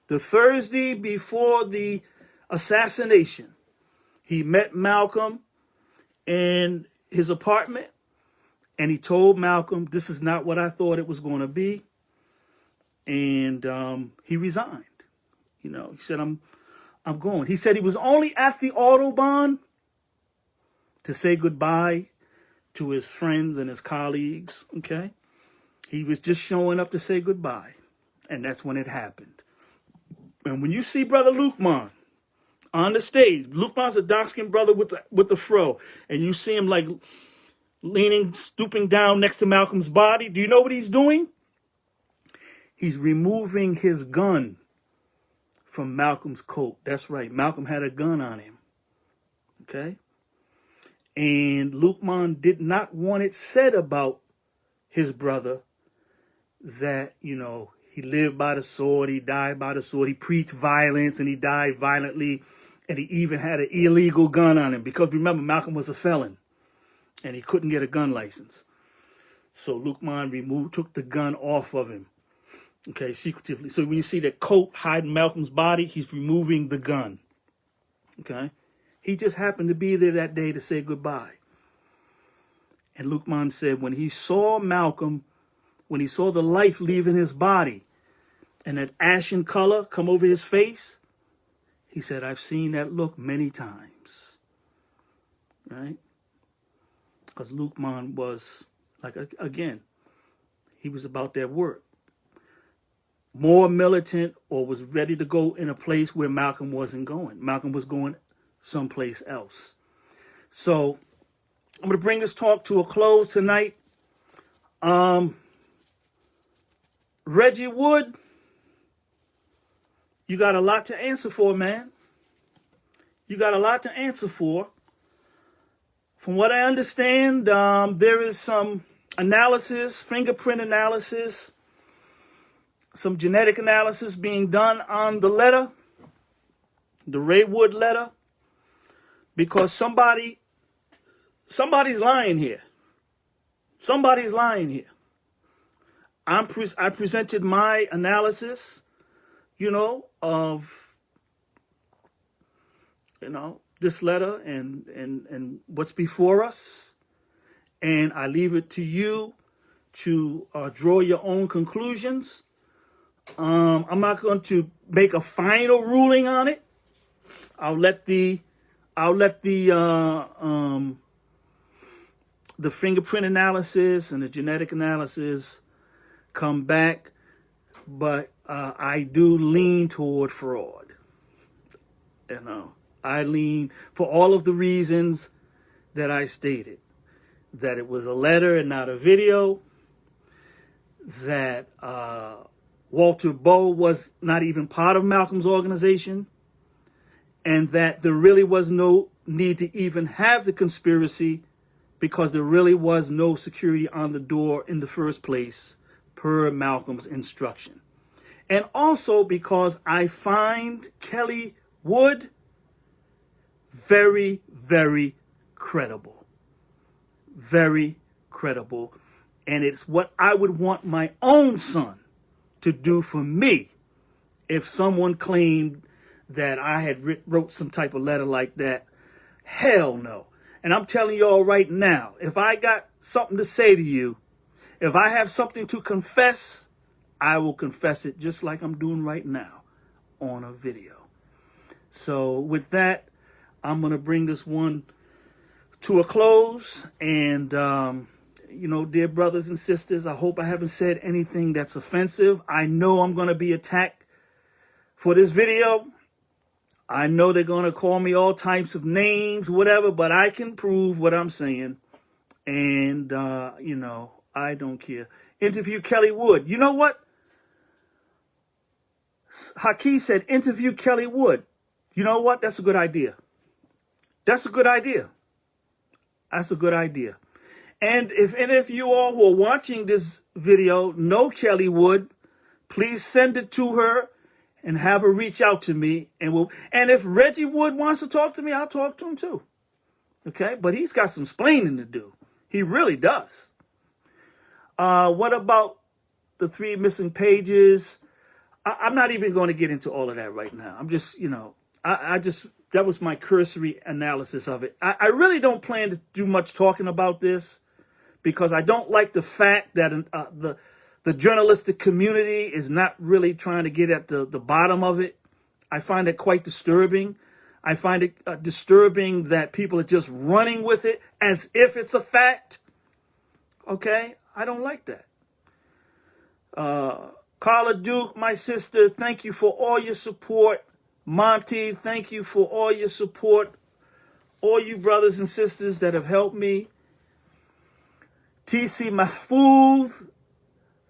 the Thursday before the assassination, he met Malcolm in his apartment, and he told Malcolm, this is not what I thought it was going to be. And he resigned. You know, he said, I'm going. He said he was only at the Autobahn to say goodbye to his friends and his colleagues, okay? He was just showing up to say goodbye. And that's when it happened. And when you see Brother Lukman on the stage, Lukman's a dark-skinned brother with the fro, and you see him like leaning, stooping down next to Malcolm's body, do you know what he's doing? He's removing his gun from Malcolm's coat. That's right. Malcolm had a gun on him. Okay? And Lukman did not want it said about his brother that, you know, he lived by the sword, he died by the sword, he preached violence, and he died violently, and he even had an illegal gun on him. Because remember, Malcolm was a felon, and he couldn't get a gun license. So Lukman took the gun off of him, okay, secretively. So when you see that coat hiding Malcolm's body, he's removing the gun, okay? He just happened to be there that day to say goodbye. And Lukman said when he saw Malcolm, when he saw the life leaving his body and that ashen color come over his face, he said, I've seen that look many times, right? Because Lukman was, like, again, he was about that work. More militant, or was ready to go in a place where Malcolm wasn't going. Malcolm was going someplace else. So I'm going to bring this talk to a close tonight. Reggie Wood, you got a lot to answer for, man. You got a lot to answer for. From what I understand, there is some analysis, fingerprint analysis, some genetic analysis being done on the letter, the Ray Wood letter, because somebody's lying here. Somebody's lying here. I presented my analysis, you know, of, you know, this letter and what's before us. And I leave it to you to draw your own conclusions. I'm not going to make a final ruling on it. I'll let the fingerprint analysis and the genetic analysis come back, but I do lean toward fraud. You know, I lean for all of the reasons that I stated, that it was a letter and not a video, that Walter Bowe was not even part of Malcolm's organization, and that there really was no need to even have the conspiracy because there really was no security on the door in the first place per Malcolm's instruction. And also because I find Kelly Wood very, very credible. Very credible. And it's what I would want my own son to do for me if someone claimed that I had wrote some type of letter like that. Hell no. And I'm telling y'all right now, if I got something to say to you, if I have something to confess, I will confess it just like I'm doing right now on a video. So with that, I'm going to bring this one to a close. And, you know, dear brothers and sisters, I hope I haven't said anything that's offensive. I know I'm going to be attacked for this video. I know they're going to call me all types of names, whatever, but I can prove what I'm saying. And, you know, I don't care. Interview Kelly Wood. You know what? Haki said, interview Kelly Wood. You know what? That's a good idea. That's a good idea. That's a good idea. And if any of you all who are watching this video know Kelly Wood, please send it to her and have her reach out to me. And if Reggie Wood wants to talk to me, I'll talk to him too. Okay? But he's got some splaining to do. He really does. What about the 3 missing pages? I'm not even going to get into all of that right now. I'm just, that was my cursory analysis of it. I really don't plan to do much talking about this because I don't like the fact that the journalistic community is not really trying to get at the bottom of it. I find it quite disturbing. I find it disturbing that people are just running with it as if it's a fact. Okay? I don't like that. Carla Duke, my sister, thank you for all your support. Monty, thank you for all your support. All you brothers and sisters that have helped me. TC Mahfouz,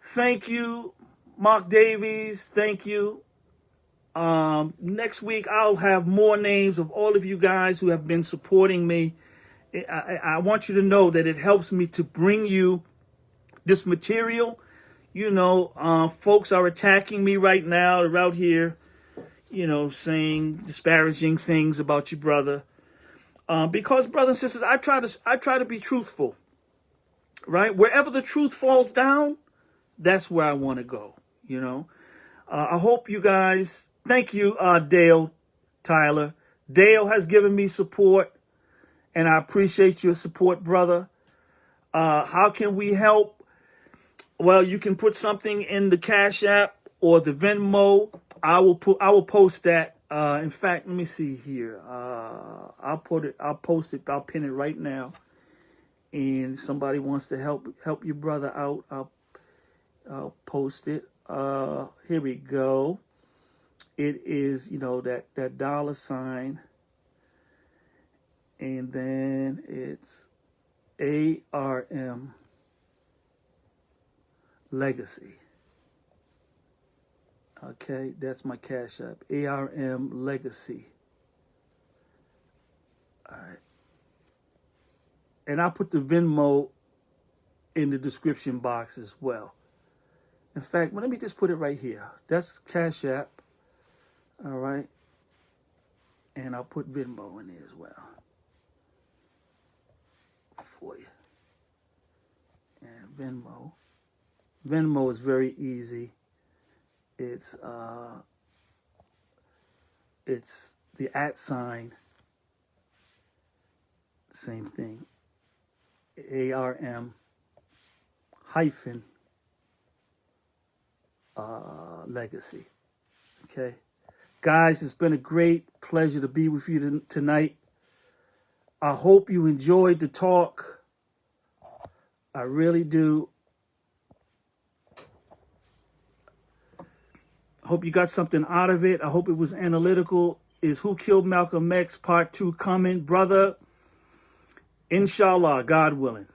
thank you. Mark Davies, thank you. Next week, I'll have more names of all of you guys who have been supporting me. I want you to know that it helps me to bring you this material. Folks are attacking me right now. They're out here, saying disparaging things about your brother. Because, brothers and sisters, I try to be truthful. Right? Wherever the truth falls down, that's where I want to go. I hope you guys. Thank you, Dale Tyler. Dale has given me support, and I appreciate your support, brother. How can we help? Well, you can put something in the Cashapp or the Venmo. I will post that. In fact, let me see here. I'll post it. I'll pin it right now. And if somebody wants to help your brother out, I'll post it. Here we go. It is, that $, and then it's ARM Legacy. Okay, that's my Cash App. ARM Legacy. All right. And I'll put the Venmo in the description box as well. In fact, let me just put it right here. That's Cash App. All right. And I'll put Venmo in there as well for you. And Venmo. Venmo is very easy. It's the @, same thing. ARM hyphen Legacy. Okay. Guys, it's been a great pleasure to be with you tonight. I hope you enjoyed the talk. I really do. I hope you got something out of it. I hope it was analytical. Is Who Killed Malcolm X Part 2 coming? Brother, inshallah, God willing.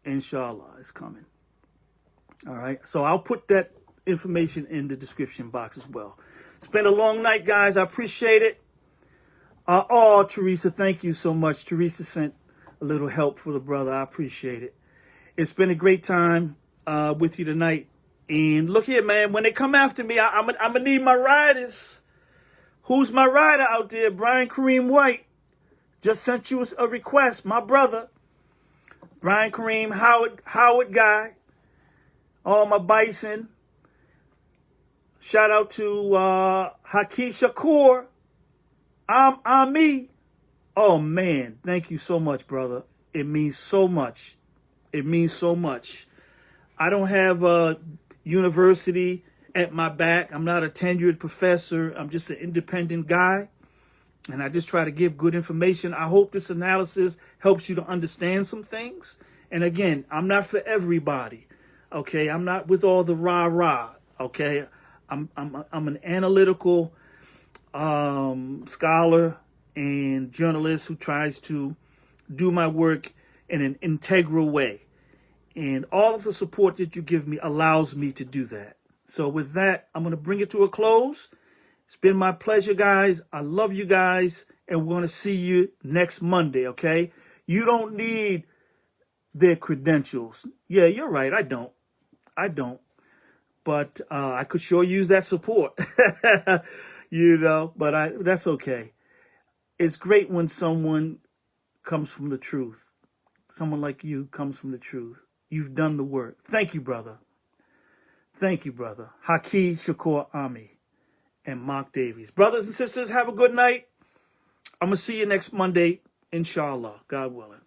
Inshallah, it's coming. All right. So I'll put that information in the description box as well. It's been a long night, guys. I appreciate it. Teresa, thank you so much. Teresa sent a little help for the brother. I appreciate it. It's been a great time with you tonight. And look here, man. When they come after me, I'm gonna need my riders. Who's my rider out there? Brian Kareem White just sent you a request. My brother, Brian Kareem Howard guy. All my bison. Shout out to Haki Shakur. I'm me. Oh man, thank you so much, brother. It means so much. It means so much. I don't have a university at my back. I'm not a tenured professor. I'm just an independent guy. And I just try to give good information. I hope this analysis helps you to understand some things. And again, I'm not for everybody. Okay, I'm not with all the rah-rah. Okay, I'm an analytical scholar and journalist who tries to do my work in an integral way. And all of the support that you give me allows me to do that. So with that, I'm going to bring it to a close. It's been my pleasure, guys. I love you guys. And we're going to see you next Monday, okay? You don't need their credentials. Yeah, you're right. I don't. But I could sure use that support. But that's okay. It's great when someone comes from the truth. Someone like you comes from the truth. You've done the work. Thank you, brother. Thank you, brother. Haki Shakur Ami and Mark Davies. Brothers and sisters, have a good night. I'm going to see you next Monday, inshallah, God willing.